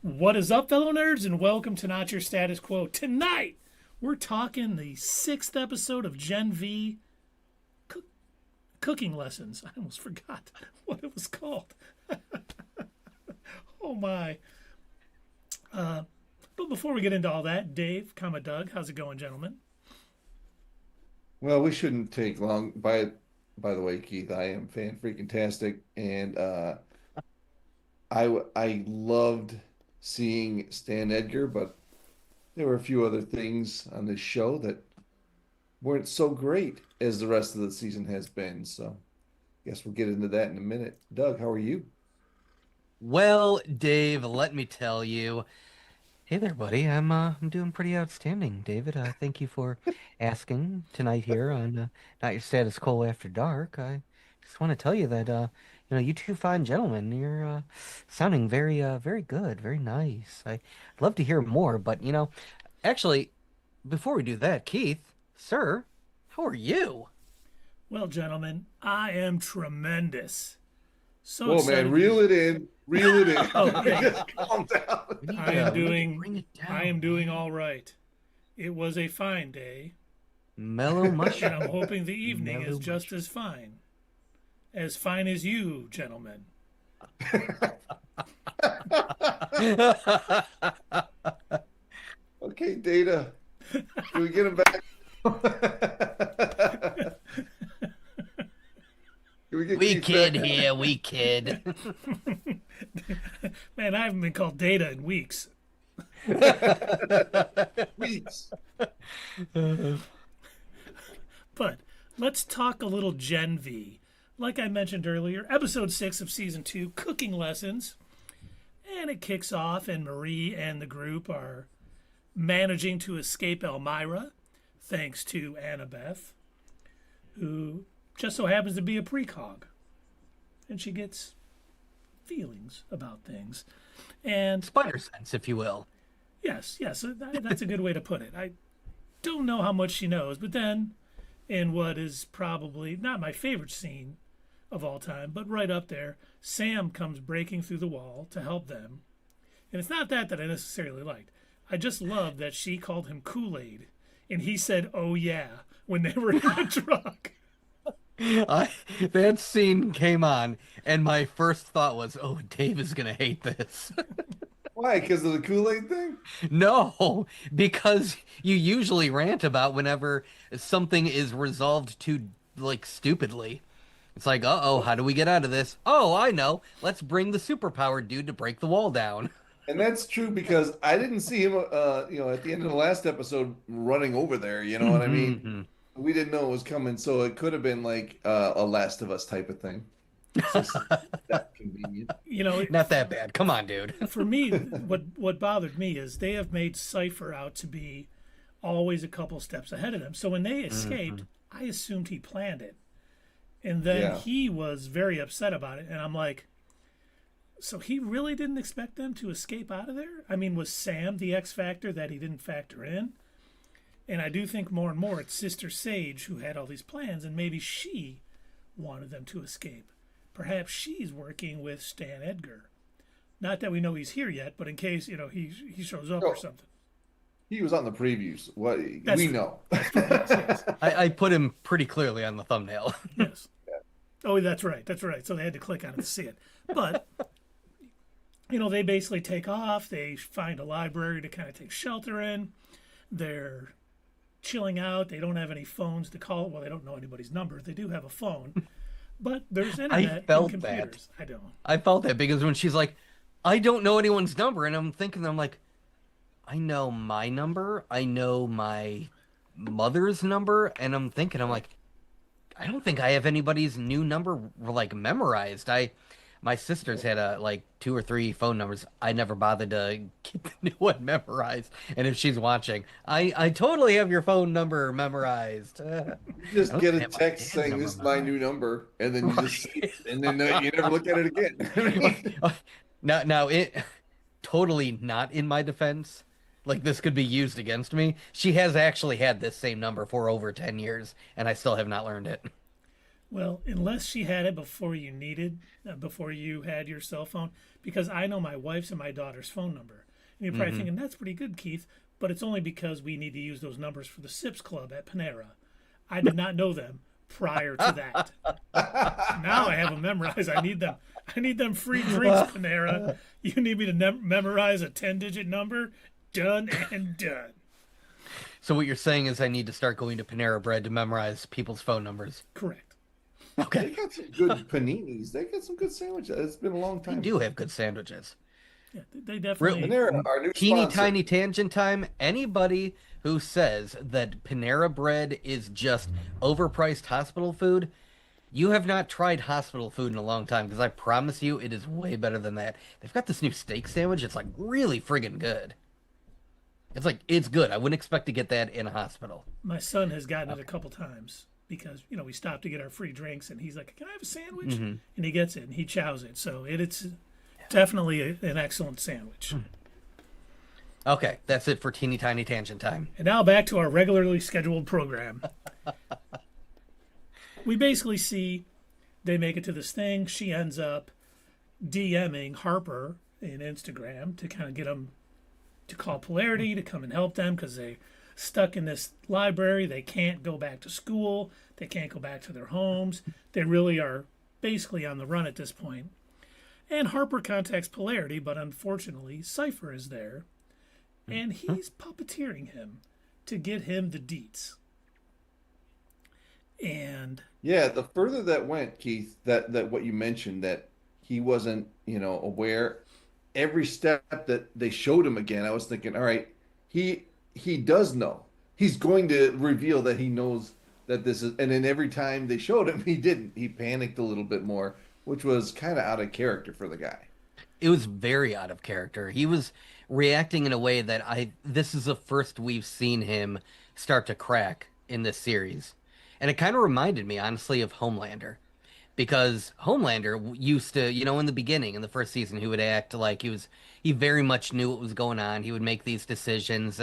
What is up, fellow nerds, and welcome to Not Your Status Quo. Tonight, we're talking the sixth episode of Gen V cook- cooking lessons. I almost forgot what it was called. Oh my! But before we get into all that, Dave, comma Doug, how's it going, gentlemen? Well, we shouldn't take long. By the way, Keith, I am fan freaking tastic, and I loved seeing Stan Edgar, but there were a few other things on this show that weren't so great as the rest of the season has been. So, guess we'll get into that in a minute. Doug, how are you? Well, Dave, let me tell you. Hey there, buddy. I'm doing pretty outstanding, David. Thank you for asking tonight here on Not Your Status Quo After Dark. I just want to tell you that you two fine gentlemen, you're sounding very good, very nice. I'd love to hear more, but actually, before we do that, Keith, sir, how are you? Well, gentlemen, I am tremendous. So Whoa, man, excited. reel it in, reel it in. Oh, yeah. Just calm down. We need I am we need to doing. bring it down, I am doing man. all right. It was a fine day, Mellow and I'm mushroom. hoping the evening is Mellow just mushroom. as fine. As fine as you, gentlemen. Okay, Data. Can we get him back? Can we get We Keith kid back? here, we kid. Man, I haven't been called Data in weeks. Weeks. But let's talk a little Gen V. Like I mentioned earlier, episode 6 of season 2, Cooking Lessons. And it kicks off, and Marie and the group are managing to escape Elmira, thanks to Annabeth, who just so happens to be a precog. And she gets feelings about things. And Spider sense, if you will. yes, that's a good way to put it. I don't know how much she knows, but then in what is probably not my favorite scene of all time, but right up there, Sam comes breaking through the wall to help them. And it's not that I necessarily liked. I just love that she called him Kool-Aid and he said, "Oh yeah," when they were in the truck. I that scene came on, and my first thought was, "Oh, Dave is gonna hate this." Why? Because of the Kool-Aid thing? No, because you usually rant about whenever something is resolved too like stupidly. It's like, uh-oh, how do we get out of this? Oh, I know. Let's bring the superpowered dude to break the wall down. And that's true because I didn't see him, at the end of the last episode running over there. You know what I mean? Mhm. We didn't know it was coming, so it could have been like a Last of Us type of thing. It's just that convenient. You know, Not that bad. Come on, dude. for me, what bothered me is they have made Cypher out to be always a couple steps ahead of them. So when they escaped, I assumed he planned it. And then Yeah. he was very upset about it. And I'm like, so he really didn't expect them to escape out of there? I mean, was Sam the X factor that he didn't factor in? And I do think more and more it's Sister Sage who had all these plans, and maybe she wanted them to escape. Perhaps she's working with Stan Edgar. Not that we know he's here yet, but in case, he shows up or No, something. he was on the previews. What That's we true. know. That's true. Yes, yes, I put him pretty clearly on the thumbnail. yes. Oh, that's right. That's right. So they had to click on it to see it. But they basically take off. They find a library to kind of take shelter in. They're chilling out. They don't have any phones to call. Well, they don't know anybody's number. They do have a phone, but there's I internet and felt that. computers. I don't. I felt that because when she's like, I don't know anyone's number, and I'm like, I know my number, I know my mother's number, and I'm like, I don't think I have anybody's new number like memorized. My sisters had like two or three phone numbers. I never bothered to get the new one memorized. And if she's watching, I totally have your phone number memorized. You I just don't get even a have my text dad's saying number this is my memorized. new number, and then you just see Right. it, and then you never look at it again. Now it totally not in my defense. Like this could be used against me. She has actually had this same number for over 10 years, and I still have not learned it. Well, unless she had it before you had your cell phone, because I know my wife's and my daughter's phone number. And you're probably thinking, that's pretty good, Keith, but it's only because we need to use those numbers for the Sips Club at Panera. I did not know them prior to that. Now I have them memorized. I need them. I need them free drinks, Panera. You need me to memorize a 10-digit number? Done and done. So what you're saying is I need to start going to Panera Bread to memorize people's phone numbers. Correct. They Okay. got some good paninis. They got some good sandwiches. It's been a long They time. do have good sandwiches. Yeah, they definitely. Panera, our new Teeny sponsor. tiny tangent time. Anybody who says that Panera Bread is just overpriced hospital food, you have not tried hospital food in a long time, because I promise you it is way better than that. They've got this new steak sandwich. It's like really friggin' good. It's good. I wouldn't expect to get that in a hospital. My son has gotten it a couple times because we stopped to get our free drinks, and he's like, "Can I have a sandwich?" And he gets it and he chows it. So it's definitely an excellent sandwich. Okay, that's it for teeny tiny tangent time. And now back to our regularly scheduled program. We basically see they make it to this thing. She ends up DMing Harper in Instagram to kind of get them to call Polarity to come and help them because they're stuck in this library. They can't go back to school. They can't go back to their homes. They really are basically on the run at this point. And Harper contacts Polarity, but unfortunately, Cypher is there. And he's puppeteering him to get him the deets. And Yeah, the further that went, Keith, that what you mentioned, that he wasn't, aware. Every step that they showed him again, I was thinking, all right, he does know. He's going to reveal that he knows that this is, and then every time they showed him, he didn't. He panicked a little bit more, which was kind of out of character for the guy. It was very out of character. He was reacting in a way that this is the first we've seen him start to crack in this series. And it kind of reminded me, honestly, of Homelander. Because Homelander used to, in the beginning, in the first season, he would act like he very much knew what was going on. He would make these decisions,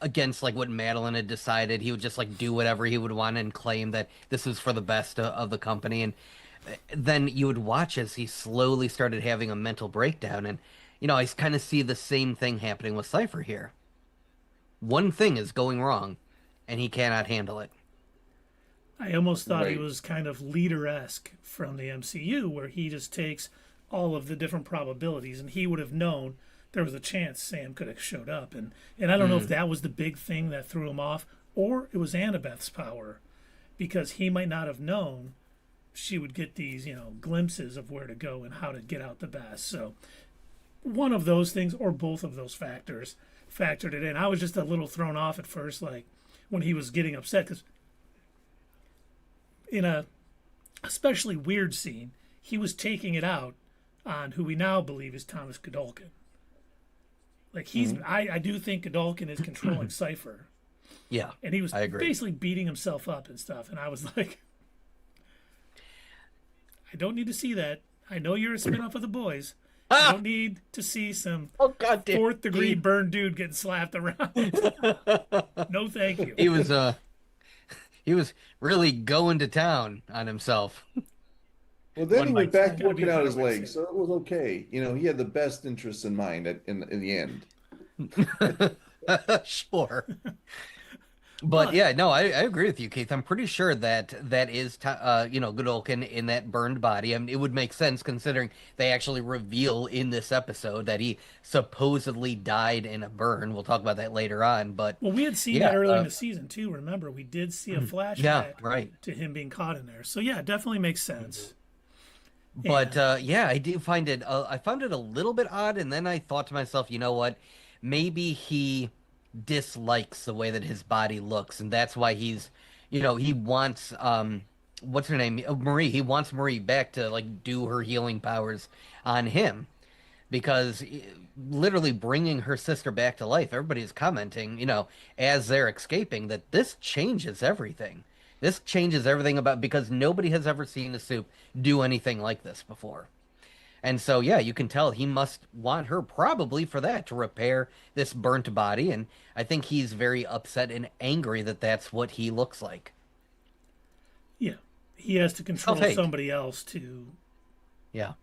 against like what Madeline had decided. He would just like do whatever he would want and claim that this was for the best of the company. And then you would watch as he slowly started having a mental breakdown. And, I kind of see the same thing happening with Cypher here. One thing is going wrong, and he cannot handle it. I almost thought he Right. was kind of leader-esque from the MCU, where he just takes all of the different probabilities, and he would have known there was a chance Sam could have showed up. And I don't know if that was the big thing that threw him off, or it was Annabeth's power, because he might not have known she would get these, glimpses of where to go and how to get out the best. So one of those things, or both of those factors, factored it in. I was just a little thrown off at first, like when he was getting upset, because in a especially weird scene, he was taking it out on who we now believe is Thomas Godolkin. Like I do think Godolkin is controlling Cypher, Yeah, and he was I agree. basically beating himself up and stuff. And I was like, I don't need to see that. I know you're a spinoff of The Boys. I don't need to see some Oh God damn. fourth degree burn dude getting slapped around. No, thank you. He was really going to town on himself. Well, then One he went might back say. to working out his Gotta be a legs, so it was okay. He had the best interests in mind in the end. Sure. But yeah, no, I agree with you, Keith. I'm pretty sure that is, Godolkin in that burned body. I mean, it would make sense considering they actually reveal in this episode that he supposedly died in a burn. We'll talk about that later on. But Well, we had seen Yeah, that earlier in the season too. Remember, we did see a flashback yeah, right. to him being caught in there. So yeah, it definitely makes sense. But yeah, I do find it. I found it a little bit odd, and then I thought to myself, you know what? Maybe he dislikes the way that his body looks, and that's why he wants what's her name, Marie. He wants Marie back to like do her healing powers on him, because literally bringing her sister back to life. Everybody's commenting, as they're escaping, that this changes everything. This changes everything because nobody has ever seen a soup do anything like this before. And so, yeah, you can tell he must want her probably for that, to repair this burnt body. And I think he's very upset and angry that that's what he looks like. Yeah, he has to control Self-hate. somebody else to Yeah.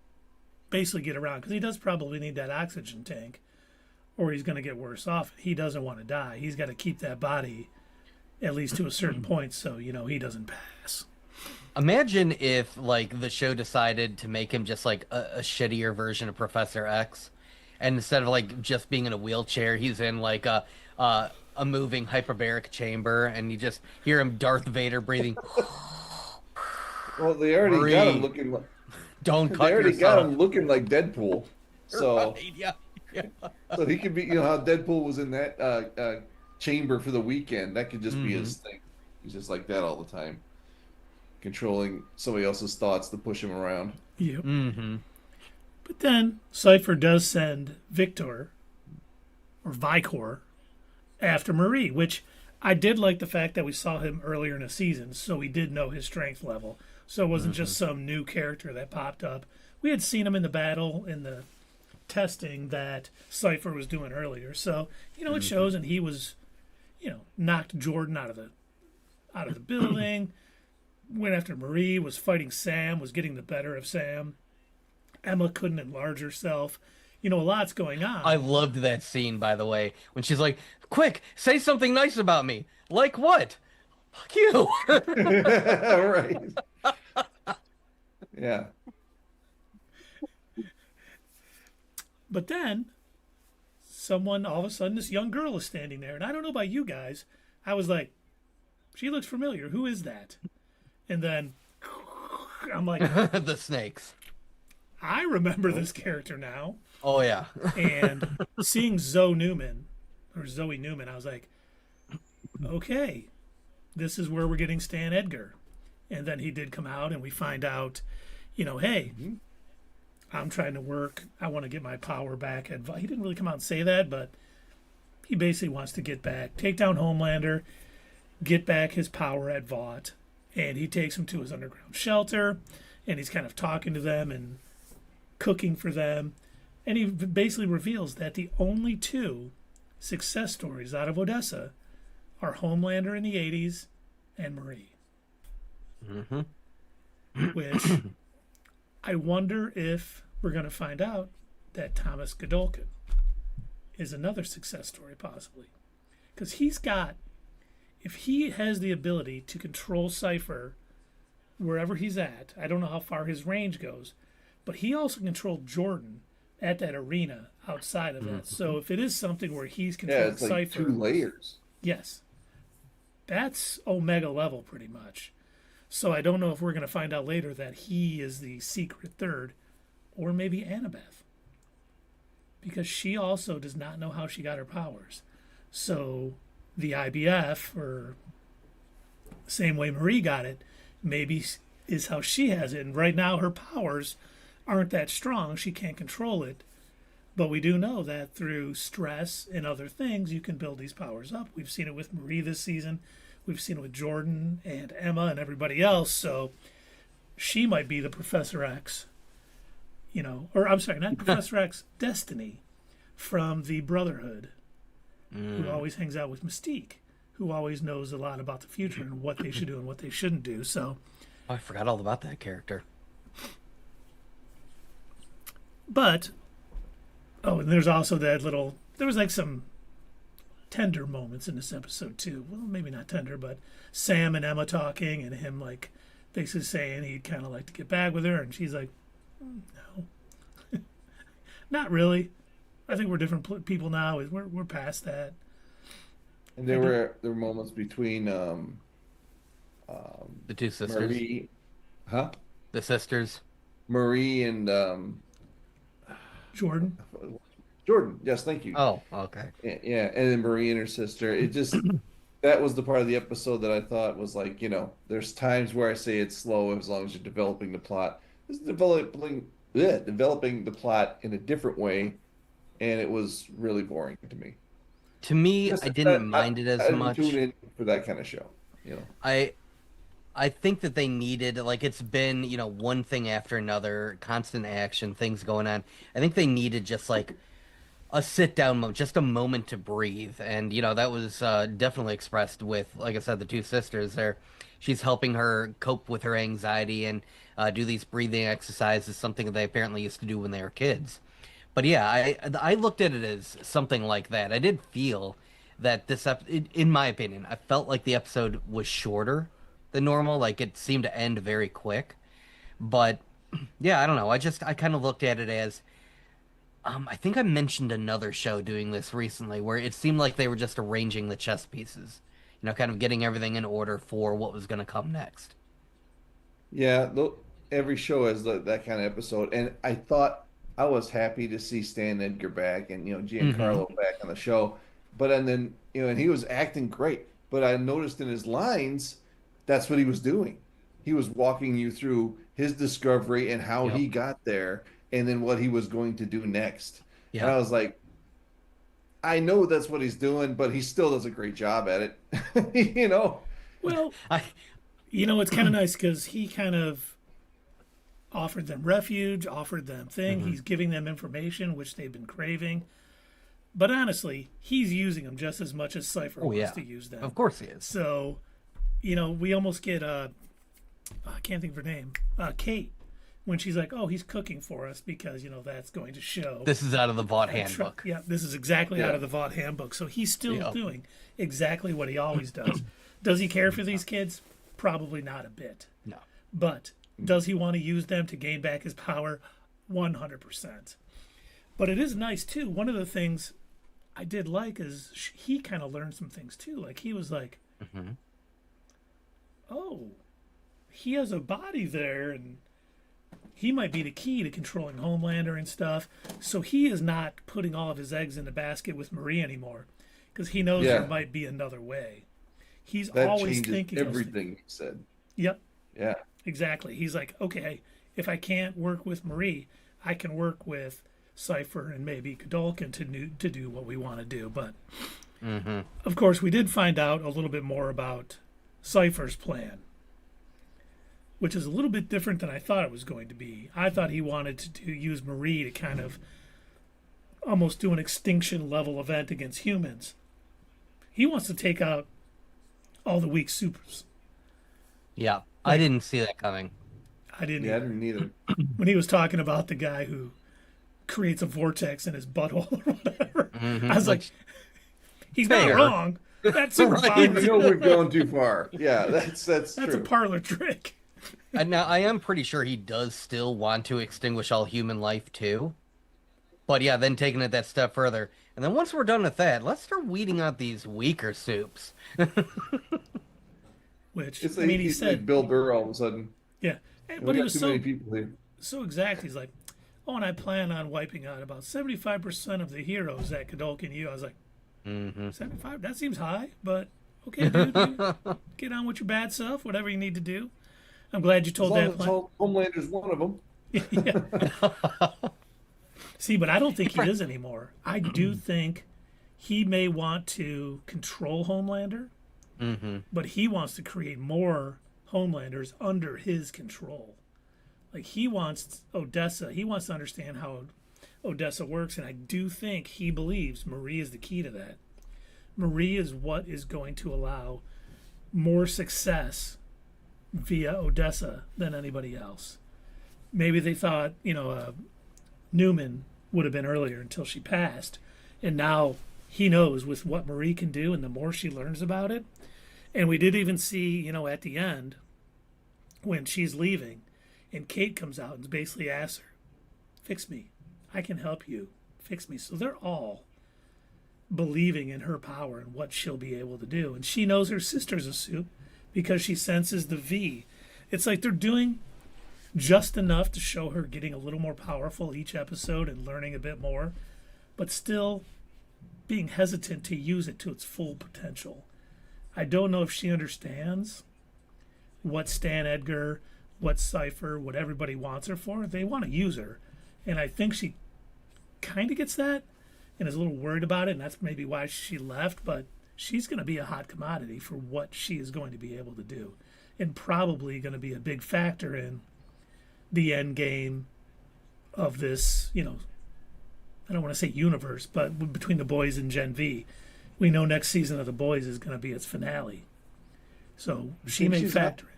basically get around because he does probably need that oxygen tank, or he's going to get worse off. He doesn't want to die. He's got to keep that body at least to a certain point, so he doesn't pass. Imagine if like the show decided to make him just like a shittier version of Professor X, and instead of like just being in a wheelchair, he's in like a moving hyperbaric chamber, and you just hear him Darth Vader breathing. Well, they already Marie, got him looking like Don't cut they already yourself. got him looking like Deadpool. So Right, yeah. so he could be, how Deadpool was in that chamber for the weekend. That could just be his thing. He's just like that all the time, controlling somebody else's thoughts to push him around. Yep. Mm-hmm. But then Cypher does send Victor, or Vicor, after Marie, which I did like the fact that we saw him earlier in the season, so we did know his strength level. So it wasn't just some new character that popped up. We had seen him in the battle, in the testing that Cypher was doing earlier. So, it shows, and he was, knocked Jordan out of the building, went after Marie, was fighting Sam, was getting the better of Sam. Emma couldn't enlarge herself. A lot's going on. I loved that scene, by the way, when she's like, "Quick, say something nice about me." Like what? Fuck you. Right. Yeah. But then, all of a sudden, this young girl is standing there. And I don't know about you guys. I was like, she looks familiar. Who is that? And then I'm like, The snakes. I remember this character now. Oh yeah. And seeing Zoe Newman, I was like, okay, this is where we're getting Stan Edgar. And then he did come out, and we find out, hey, I'm trying to work. I want to get my power back. He didn't really come out and say that, but he basically wants to get back, take down Homelander, get back his power at Vought. And he takes him to his underground shelter, and he's kind of talking to them and cooking for them. And he basically reveals that the only two success stories out of Odessa are Homelander in the 80s and Marie. Which I wonder if we're going to find out that Thomas Godolkin is another success story, possibly. Because if he has the ability to control Cypher wherever he's at, I don't know how far his range goes, but he also controlled Jordan at that arena outside of that. So if it is something where he's controlling it's like Cypher, 2 layers. yes, that's Omega level pretty much. So I don't know if we're going to find out later that he is the secret third, or maybe Annabeth, because she also does not know how she got her powers. So the IBF, or the same way Marie got it, maybe is how she has it. And right now her powers aren't that strong. She can't control it. But we do know that through stress and other things, you can build these powers up. We've seen it with Marie this season. We've seen it with Jordan and Emma and everybody else. So she might be the Professor X, or I'm sorry, not Professor X, Destiny from the Brotherhood, who always hangs out with Mystique, who always knows a lot about the future and what they should do and what they shouldn't do. So I forgot all about that character. But, and there's also there was like some tender moments in this episode too. Well, maybe not tender, but Sam and Emma talking, and him like basically saying he'd kind of like to get back with her, and she's like, no, not really. I think we're different people now. We're past that. And there were moments between The two sisters. Marie, The sisters. Marie and Jordan. Yes, thank you. Oh, okay. Yeah, and then Marie and her sister. It just that was the part of the episode that I thought was like, there's times where I say it's slow as long as you're developing the plot. This is developing the plot in a different way, and it was really boring to me. To me, Just I didn't mind it as I didn't much. tune in for that kind of show. I think that they needed, like, it's been, one thing after another, constant action, things going on. I think they needed just like a sit down moment, just a moment to breathe. And, that was definitely expressed with, like I said, the two sisters there. She's helping her cope with her anxiety and do these breathing exercises, something that they apparently used to do when they were kids. But yeah, I looked at it as something like that. I did feel that in my opinion, I felt like the episode was shorter than normal. Like it seemed to end very quick. But yeah, I don't know. I kind of looked at it as I think I mentioned another show doing this recently where it seemed like they were just arranging the chess pieces, kind of getting everything in order for what was going to come next. Yeah, every show has that kind of episode, and I thought I was happy to see Stan Edgar back and Hmm. Giancarlo back on the show, but and then and he was acting great, but I noticed in his lines that's what he was doing. He was walking you through his discovery and how Yep. he got there, and then what he was going to do next. And Yeah. I was like, I know that's what he's doing, but he still does a great job at it. You know? Well, I it's kind of nice because he kind of offered them refuge, offered them thing. Mhm. He's giving them information which they've been craving. But honestly, he's using them just as much as Cypher Oh wants yeah. to use Of them. course he is. So, we almost get I can't think of her name, Kate, when she's like, "Oh, he's cooking for us because that's going to show." This is out of the Vought handbook. Yeah, this is exactly out Yeah. of the Vought handbook. So he's still Yeah. doing exactly what he always does. Does he care for these kids? Probably not a bit. No. But does he want to use them to gain back his power? 100%. But it is nice too. One of the things I did like is he kind of learned some things too. Like he was like, Hmm. "Oh, he has a body there, and he might be the key to controlling Homelander and stuff." So he is not putting all of his eggs in the basket with Marie anymore because he knows there Yeah. might be another way. He's That always changes thinking those things. everything he said. Yep, Yeah. exactly. He's like, okay, if I can't work with Marie, I can work with Cypher and maybe Godolkin to do what we want to do. But Hmm. of course, we did find out a little bit more about Cypher's plan, which is a little bit different than I thought it was going to be. I thought he wanted to use Marie to kind of almost do an extinction level event against humans. He wants to take out all the weak supers. Yeah. I Like, didn't see that coming. I didn't Yeah, I either. didn't either. When he was talking about the guy who creates a vortex in his butthole or whatever, I was like, Which he's not fair. wrong. That's Right. We superpowers. know we've gone too far. Yeah, that's That's a true. parlor trick. And now I am pretty sure he does still want to extinguish all human life too. But yeah, then taking it that step further. And then once we're done with that, let's start weeding out these weaker soups. Which, It's I like mean, he he's like said, Bill Burr all of a sudden. yeah. We But he got was too many so people here. so exact. He's like, oh, and I plan on wiping out about 75% of the heroes that Godolkin you. I was like, Hmm. 75? That seems high, but okay, dude. Get on with your bad stuff, whatever you need to do. I'm glad you As told long that as plan. Homelander's one of them. Yeah. See, but I don't think he is anymore. I do think he may want to control Homelander, Hmm. but he wants to create more Homelanders under his control. Like he wants Odessa, he wants to understand how Odessa works, and I do think he believes Marie is the key to that. Marie is what is going to allow more success via Odessa than anybody else. Maybe they thought, Newman would have been earlier until she passed, and now he knows with what Marie can do, and the more she learns about it. And we did even see, at the end when she's leaving, and Kate comes out and basically asks her, "Fix me. I can help you. Fix me." So they're all believing in her power and what she'll be able to do. And she knows her sister's a soup because she senses the V. It's like they're doing just enough to show her getting a little more powerful each episode and learning a bit more, but still being hesitant to use it to its full potential. I don't know if she understands what Stan Edgar, what Cypher, what everybody wants her for. They want to use her. And I think she kind of gets that and is a little worried about it, and that's maybe why she left. But she's going to be a hot commodity for what she is going to be able to do, and probably going to be a big factor in the end game of this, I don't want to say universe, but between The Boys and Gen V. We know next season of The Boys is going to be its finale. So she may factor in.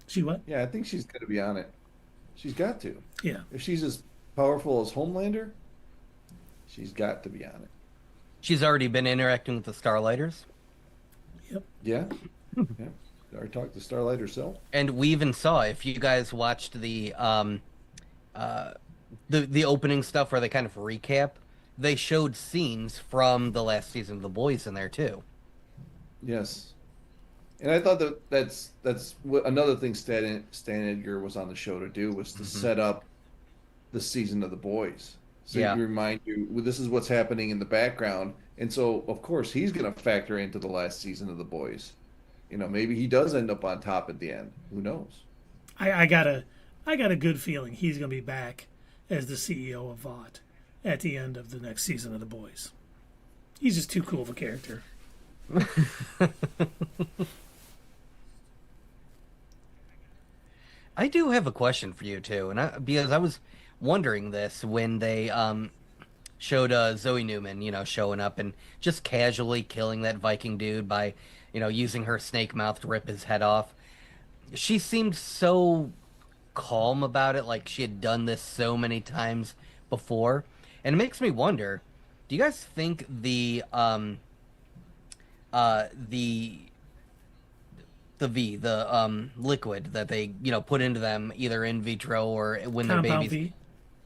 She what? Yeah, I think she's going to be on it. She's got to. Yeah. If she's as powerful as Homelander, she's got to be on it. She's already been interacting with the Starlighters. Yep. Yeah. Yeah. Already talked to Starlight herself. And we even saw, if you guys watched the opening stuff where they kind of recap, they showed scenes from the last season of The Boys in there too. Yes. And I thought that's what another thing Stan Edgar was on the show to do was to set up the season of The Boys. So Yeah. he remind you, well, this is what's happening in the background. And so, of course, he's going to factor into the last season of The Boys. You know, maybe he does end up on top at the end. Who knows? I got a good feeling he's going to be back as the CEO of Vought at the end of the next season of The Boys. He's just too cool of a character. I do have a question for you too, and because I was wondering this when they showed Zoe Newman, showing up and just casually killing that Viking dude by, using her snake mouth to rip his head off. She seemed so calm about it, like she had done this so many times before, and it makes me wonder: do you guys think the liquid that they put into them either in vitro or when they're Compound babies, V.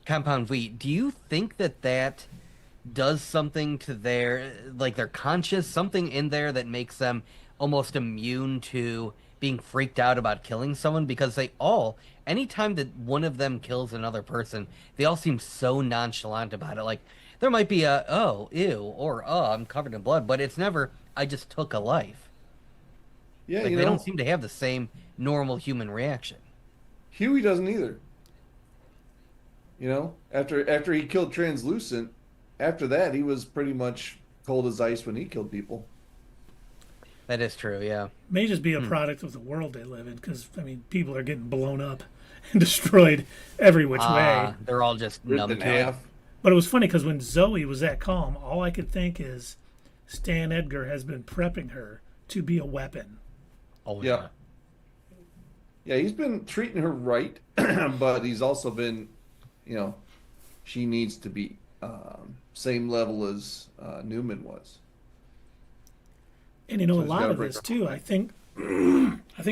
compound V, do you think that does something to their conscious, something in there that makes them almost immune to being freaked out about killing someone? Because they all, anytime that one of them kills another person, they all seem so nonchalant about it. Like there might be a oh ew or oh I'm covered in blood, but it's never I just took a life. Yeah, Like they don't seem to have the same normal human reaction. Huey doesn't either. After he killed Translucent, after that he was pretty much cold as ice when he killed people. That is true, yeah. May just be a product of the world they live in, because people are getting blown up and destroyed every which way. They're all just Ripped numb in to it. half. But it was funny because when Zoe was that calm, all I could think is Stan Edgar has been prepping her to be a weapon. Oh Yeah. Yeah, he's been treating her right, but he's also been, she needs to be same level as Newman was. And a he's lot gotta of break this her too, I think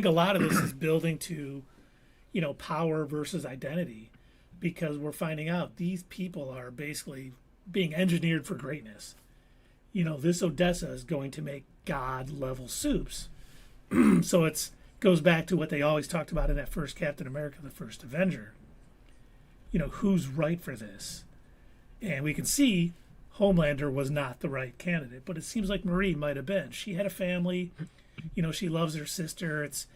a lot of this is building to, power versus identity, because we're finding out these people are basically being engineered for greatness. This Odessa is going to make God level soups. So it goes back to what they always talked about in that first Captain America, the first Avenger. Who's right for this? And we can see Homelander was not the right candidate, but it seems like Marie might have been. She had a family, she loves her sister. It's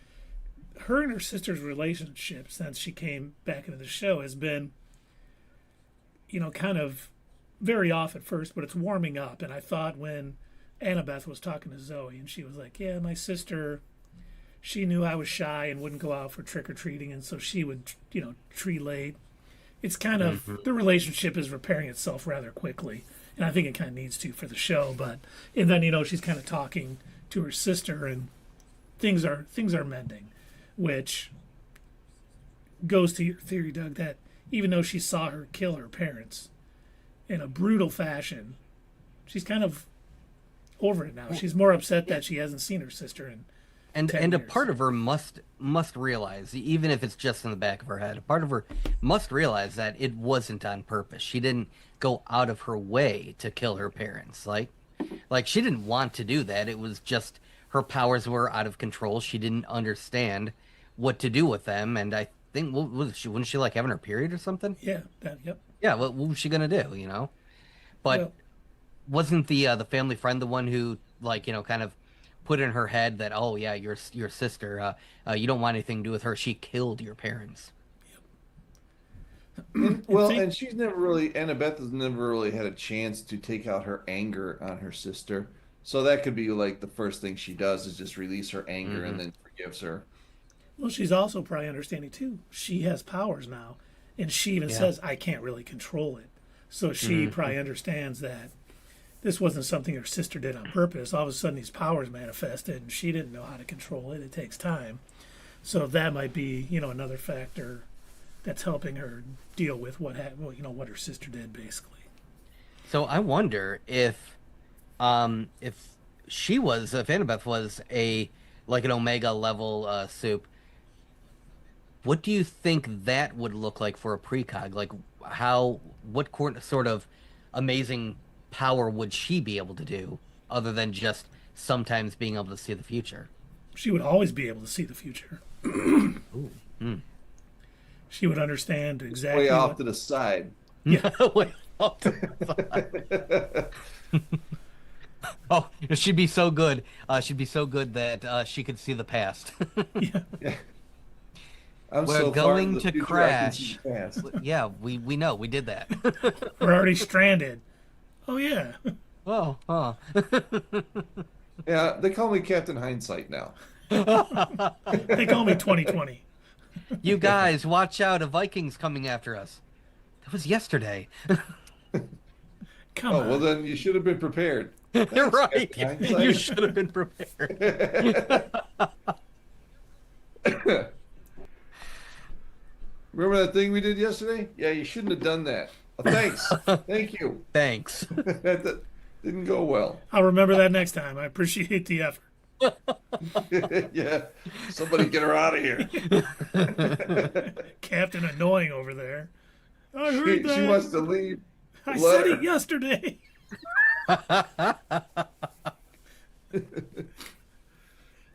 her and her sister's relationship since she came back into the show has been, kind of very off at first, but it's warming up. And I thought when Annabeth was talking to Zoe and she was like, yeah, my sister, she knew I was shy and wouldn't go out for trick-or-treating, and so she would, tree late. It's kind of, the relationship is repairing itself rather quickly. And I think it kind of needs to for the show. And then, she's kind of talking to her sister and things are mending, which goes to your theory, Doug, that even though she saw her kill her parents in a brutal fashion, she's kind of over it now. She's more upset that she hasn't seen her sister in And 10 a years. part of her must realize, even if it's just in the back of her head, a part of her must realize that it wasn't on purpose. She didn't go out of her way to kill her parents. Like she didn't want to do that. It was just her powers were out of control. She didn't understand what to do with them. And I think, wasn't she like having her period or something? Yeah, yep. Yeah, what was she gonna do? But Well, wasn't the family friend the one who kind of put in her head that, oh yeah, your sister, you don't want anything to do with her. She killed your parents. And she's never really, Annabeth has never really had a chance to take out her anger on her sister. So that could be like the first thing she does is just release her anger and then forgives her. Well, she's also probably understanding too. She has powers now, and she even says, "I can't really control it." So she probably understands that this wasn't something her sister did on purpose. All of a sudden, these powers manifested, and she didn't know how to control it. It takes time. So that might be, another factor that's helping her deal with what her sister did, basically. So I wonder if she was, if Annabeth was like an Omega level soup, what do you think that would look like for a precog? Like what sort of amazing power would she be able to do other than just sometimes being able to see the future? She would always be able to see the future. Ooh. Mm. She would understand exactly way off to the side. Yeah. Way off to the side. Oh, she'd be so good. She'd be so good that she could see the past. Yeah. Yeah. I'm We're so going far to in the future, crash. I can see the past. Yeah, we know. We did that. We're already stranded. Oh, yeah. Oh, huh. Yeah, they call me Captain Hindsight now. They call me 2020. You guys, watch out. A Viking's coming after us. That was yesterday. Come Oh, on. well, then you should have been prepared. You're right. Captain You Hindsight. should have been prepared. Remember that thing we did yesterday? Yeah, you shouldn't have done that. Thanks. Thank you. Thanks. That didn't go well. I'll remember that next time. I appreciate the effort. Yeah. Somebody get her out of here. Captain Annoying over there. I heard that. She wants to leave. I Let said her. it yesterday.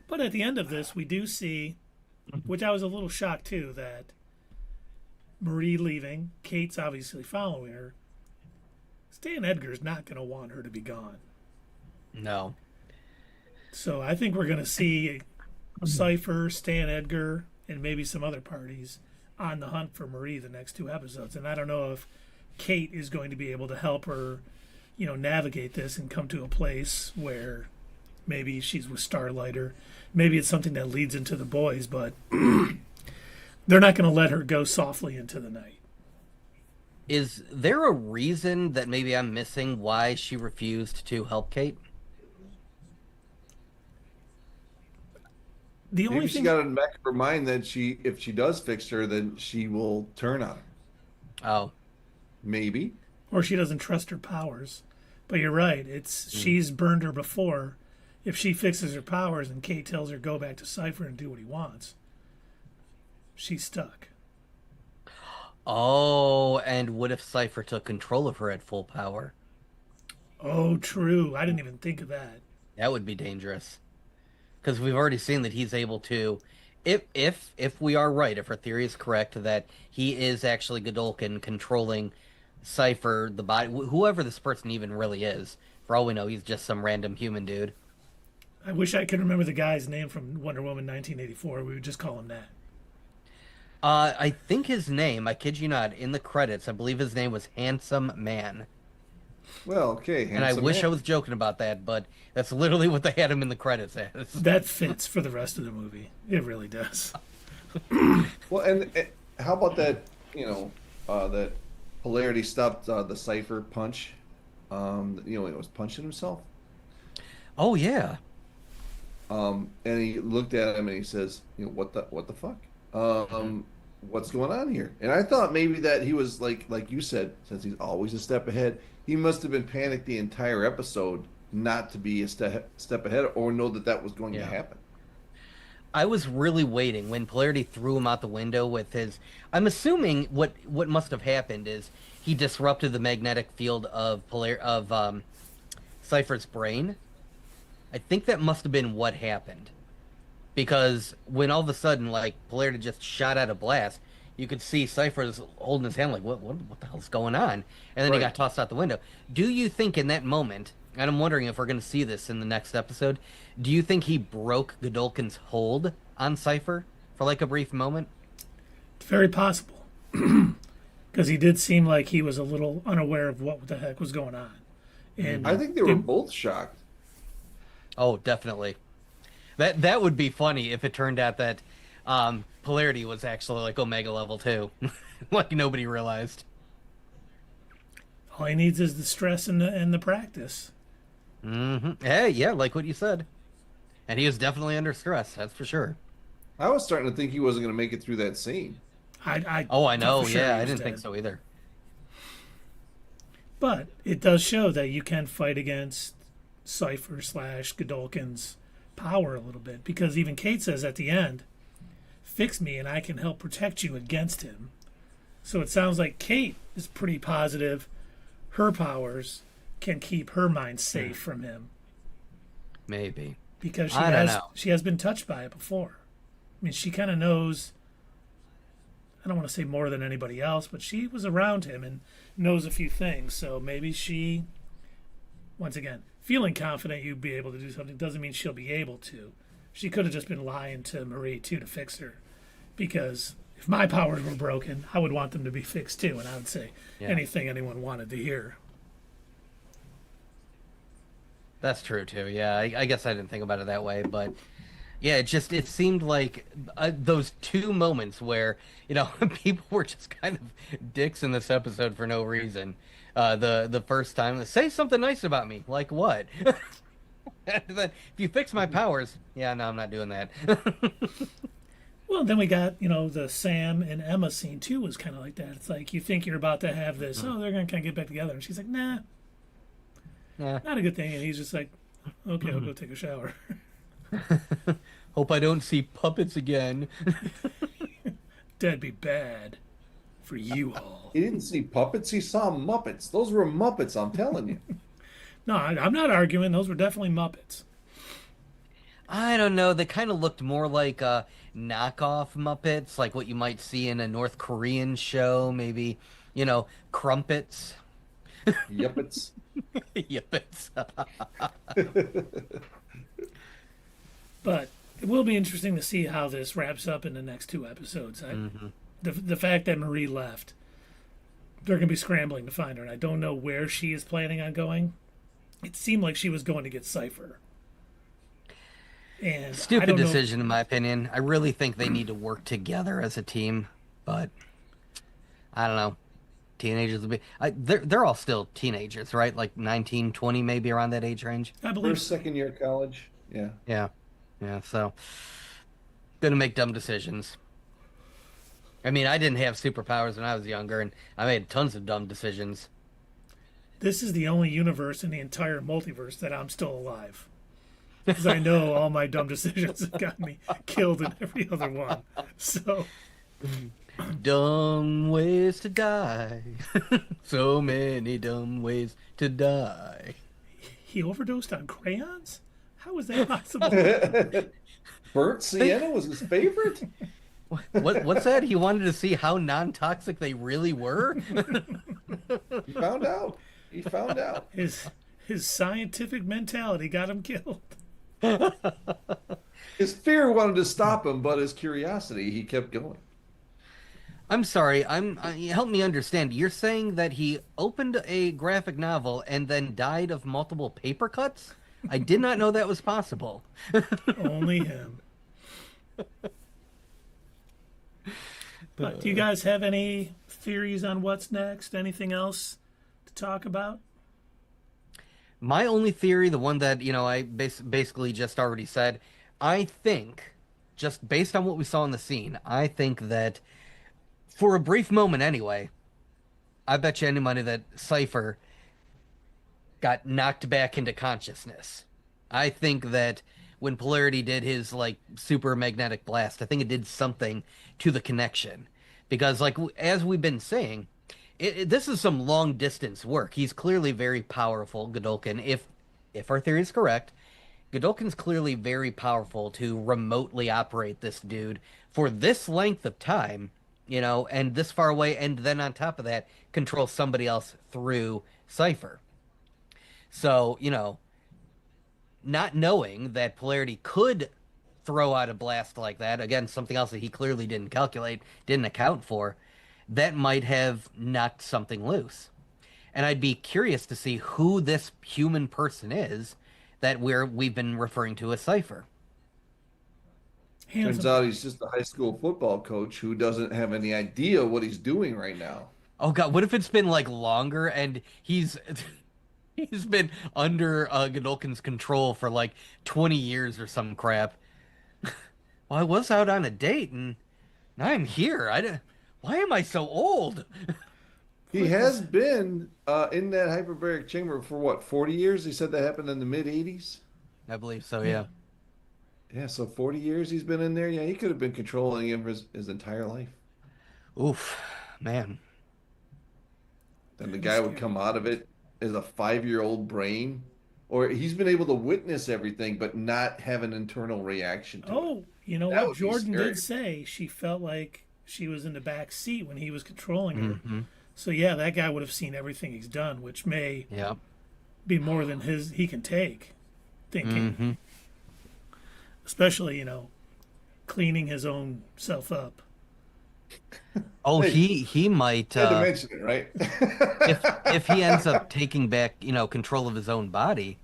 But at the end of this, we do see, which I was a little shocked too, that Marie leaving, Kate's obviously following her. Stan Edgar's not going to want her to be gone. No. So I think we're going to see Cypher, Stan Edgar, and maybe some other parties on the hunt for Marie the next two episodes. And I don't know if Kate is going to be able to help her, navigate this and come to a place where maybe she's with Starlight, or maybe it's something that leads into the boys, but they're not going to let her go softly into the night. Is there a reason that maybe I'm missing why she refused to help Kate? The only Maybe she thing, got in the back of her mind that if she does fix her, then she will turn on her. Oh. Maybe. or she doesn't trust her powers. But you're right. She's burned her before. If she fixes her powers and Kate tells her go back to Cypher and do what he wants, she's stuck. Oh, and what if Cypher took control of her at full power? Oh, true. I didn't even think of that. That would be dangerous. Because we've already seen that he's able to, if we are right, if our theory is correct, that he is actually Godolkin controlling Cypher, the body, whoever this person even really is. For all we know, he's just some random human dude. I wish I could remember the guy's name from Wonder Woman 1984. We would just call him that. I think his name, I kid you not, in the credits, I believe his name was Handsome Man. Well, okay. And I wish I was joking about that, but that's literally what they had him in the credits as. That fits for the rest of the movie. It really does. Well, and how about that? That Polarity stopped the Cypher punch. He was punching himself. Oh yeah. And he looked at him and he says, what the fuck? What's going on here? And I thought maybe that he was like you said, since he's always a step ahead, he must have been panicked the entire episode not to be a step ahead or know that was going to happen. I was really waiting when Polarity threw him out the window with his. I'm assuming what must have happened is he disrupted the magnetic field of Cypher's brain. I think that must have been what happened. Because when all of a sudden, Polarity just shot out a blast, you could see Cypher's holding his hand like, what the hell's going on? And then he got tossed out the window. Do you think in that moment, and I'm wondering if we're going to see this in the next episode, do you think he broke Godolkin's hold on Cypher for a brief moment? It's very possible. Because he did seem like he was a little unaware of what the heck was going on. And I think they were both shocked. Oh, definitely. That would be funny if it turned out that Polarity was actually Omega level 2. Nobody realized. All he needs is the stress and the practice. Hey, yeah, like what you said. And he was definitely under stress, that's for sure. I was starting to think he wasn't going to make it through that scene. I Oh, I thought know. for sure Yeah, he I was didn't think dead. so either. But it does show that you can fight against Cypher slash Godolkin's power a little bit, because even Kate says at the end, "Fix me, and I can help protect you against him." So it sounds like Kate is pretty positive her powers can keep her mind safe from him, Maybe. because I don't know. she has been touched by it before. I mean, she kind of knows. I don't want to say more than anybody else, but she was around him and knows a few things. So maybe she, once again, feeling confident you'd be able to do something doesn't mean she'll be able to. She could have just been lying to Marie too to fix her, because if my powers were broken, I would want them to be fixed too, and I would say Yeah. anything anyone wanted to hear. That's true too. Yeah, I guess I didn't think about it that way, but yeah, it seemed like those two moments where people were just kind of dicks in this episode for no reason. The first time, say something nice about me, like what? And then if you fix my powers, yeah, no, I'm not doing that. Well, then we got, the Sam and Emma scene too was kind of like that. It's like you think you're about to have this, they're going to kind of get back together. And she's like, nah, Yeah. not a good thing. And he's just like, okay, I'll go take a shower. Hope I don't see puppets again. That'd be bad for you all. He didn't see puppets, he saw Muppets. Those were Muppets, I'm telling you. No, I'm not arguing. Those were definitely Muppets. I don't know. They kind of looked more like knockoff Muppets, like what you might see in a North Korean show, maybe, crumpets. Yuppets. Yuppets. But it will be interesting to see how this wraps up in the next two episodes. The fact that Marie left, they're going to be scrambling to find her, and I don't know where she is planning on going. It seemed like she was going to get Cypher. And I Stupid don't know. decision, in my opinion. I really think they need to work together as a team, but I don't know. Teenagers will be. They're all still teenagers, right? Like 19, 20, maybe around that age range. I believe First, second year college. Yeah. Yeah. Yeah. So, gonna make dumb decisions. I mean, I didn't have superpowers when I was younger, and I made tons of dumb decisions. this is the only universe in the entire multiverse that I'm still alive. Because I know all my dumb decisions have got me killed in every other one. So, Dumb ways to die. So many dumb ways to die. he overdosed on crayons? How is that possible? Burnt sienna was his favorite? What's that? He wanted to see how non-toxic they really were? He found out. He found out. His scientific mentality got him killed. His fear wanted to stop him, but his curiosity, he kept going. I'm sorry. Help me understand. You're saying that he opened a graphic novel and then died of multiple paper cuts? I did not know that was possible. Only him. But do you guys have any theories on what's next? Anything else to talk about? My only theory, the one that, I basically just already said, I think, just based on what we saw in the scene, I think that for a brief moment anyway, I bet you any money that Cypher got knocked back into consciousness. I think that when Polarity did his super magnetic blast, I think it did something to the connection. Because as we've been saying, this is some long distance work. He's clearly very powerful, Godolkin. If our theory is correct, Godolkin's clearly very powerful to remotely operate this dude for this length of time, and this far away, and then on top of that, control somebody else through Cypher. So, not knowing that Polarity could throw out a blast like that, again, something else that he clearly didn't calculate, didn't account for, that might have knocked something loose. And I'd be curious to see who this human person is that we've been referring to as Cypher. Turns out he's just a high school football coach who doesn't have any idea what he's doing right now. Oh God, what if it's been like longer and he's been under Godolkin's control for like 20 years or some crap? Well, I was out on a date and now I'm here. Why am I so old? He What has is been in that hyperbaric chamber for what, 40 years? He said that happened in the mid 80s. I believe so, yeah. yeah. Yeah, so 40 years he's been in there. Yeah, he could have been controlling him his entire life. Oof, man. Then the That is guy would scary. come out of it as a 5-year-old brain, or he's been able to witness everything but not have an internal reaction to it. Oh, you know That what? would be Jordan scary. did say she felt like she was in the back seat when he was controlling her. Hmm. So yeah, that guy would have seen everything he's done, which may Yeah. be more than he can take. Thinking, Hmm. especially cleaning his own self up. Oh, Hey, he might had to mention it, right? if he ends up taking back, control of his own body.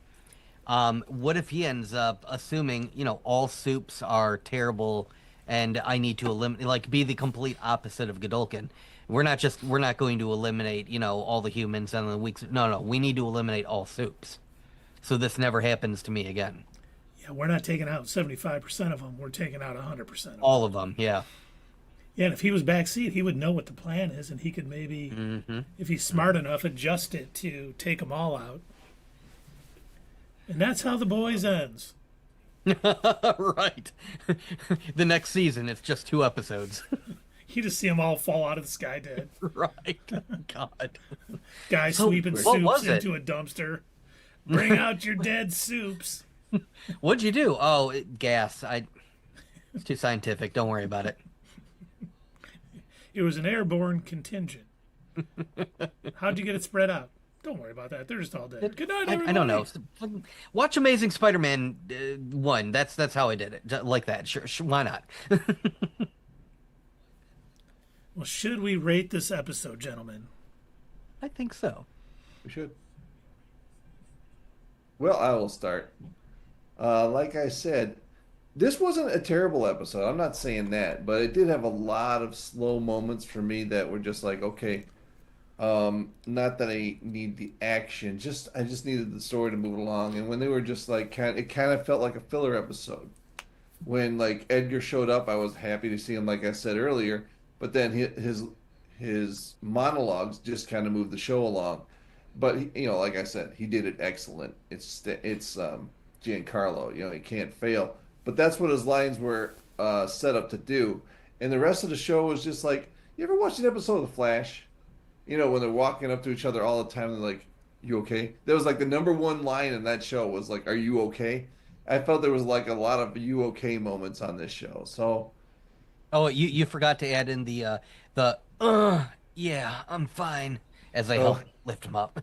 What if he ends up assuming, all soups are terrible and I need to eliminate, like, be the complete opposite of Godolkin? We're not going to eliminate, all the humans and the weak. No, no, we need to eliminate all soups. So this never happens to me again. Yeah, we're not taking out 75% of them. We're taking out 100% of them. All of them, yeah. Yeah, and if he was backseat, he would know what the plan is, and he could maybe, Hmm. if he's smart enough, adjust it to take them all out. And that's how The Boys ends. Right. The next season, it's just 2 episodes. You just see them all fall out of the sky dead. Right. God. Guy So, sweeping what soups was it? into a dumpster. Bring out your dead soups. What'd you do? Oh, gas. It's too scientific. Don't worry about it. It was an airborne contingent. How'd you get it spread out? Don't worry about that. They're just all dead. Good night, everybody. I don't know. Watch Amazing Spider-Man 1. That's how I did it. Like that. Sure, why not? Well, should we rate this episode, gentlemen? I think so. We should. Well, I will start. Like I said, this wasn't a terrible episode. I'm not saying that, but it did have a lot of slow moments for me that were just like, okay, not that I need the action, just I just needed the story to move along. And when they were just like it kind of felt like a filler episode. When like Edgar showed up, I was happy to see him, like I said earlier. But then his monologues just kind of moved the show along. But like I said, he did it excellent. It's Giancarlo. He can't fail. But that's what his lines were set up to do. And the rest of the show was just like, you ever watched an episode of The Flash? When they're walking up to each other all the time, they're like, "You okay?" That was like the number one line in that show was like, "Are you okay?" I felt there was like a lot of "you okay" moments on this show. So Oh, you forgot to add in the yeah, I'm fine as I help oh lift him up.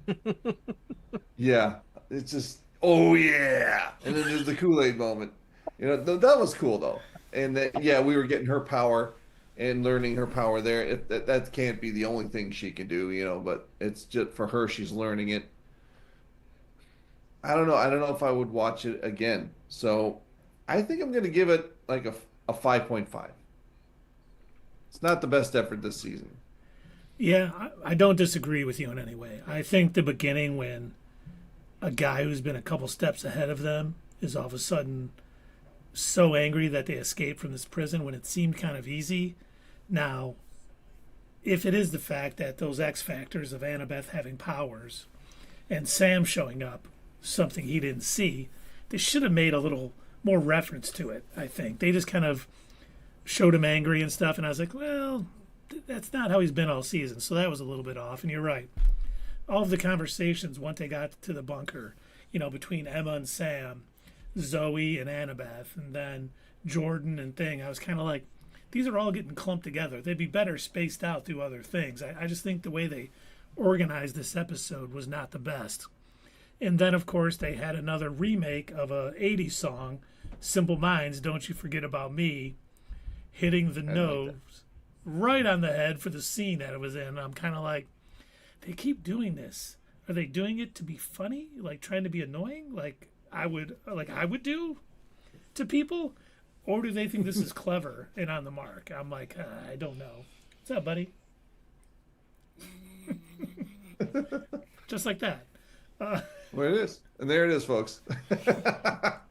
yeah, it's just oh yeah, and then there's the Kool-Aid moment. That was cool though, and that yeah, we were getting her power and learning her power there. That can't be the only thing she can do, but it's just for her. She's learning it. I don't know. I don't know if I would watch it again. So I think I'm going to give it like a 5.5. It's not the best effort this season. Yeah, I don't disagree with you in any way. I think the beginning when a guy who's been a couple steps ahead of them is all of a sudden so angry that they escape from this prison when it seemed kind of easy. Now, if it is the fact that those X factors of Annabeth having powers and Sam showing up, something he didn't see, they should have made a little more reference to it, I think. They just kind of showed him angry and stuff, and I was like, well, that's not how he's been all season. So that was a little bit off, and you're right. All of the conversations once they got to the bunker, between Emma and Sam, Zoe and Annabeth, and then Jordan and Thing, I was kind of like, these are all getting clumped together. They'd be better spaced out through other things. I just think the way they organized this episode was not the best. And then, of course, they had another remake of a 80s song, Simple Minds, Don't You Forget About Me, hitting the I like nose that. right on the head for the scene that it was in. I'm kind of like, they keep doing this. Are they doing it to be funny? Like trying to be annoying? Like I would do to people? Or do they think this is clever and on the mark? I'm like, I don't know. What's up, buddy? just like that. Well, it is, and there it is, folks.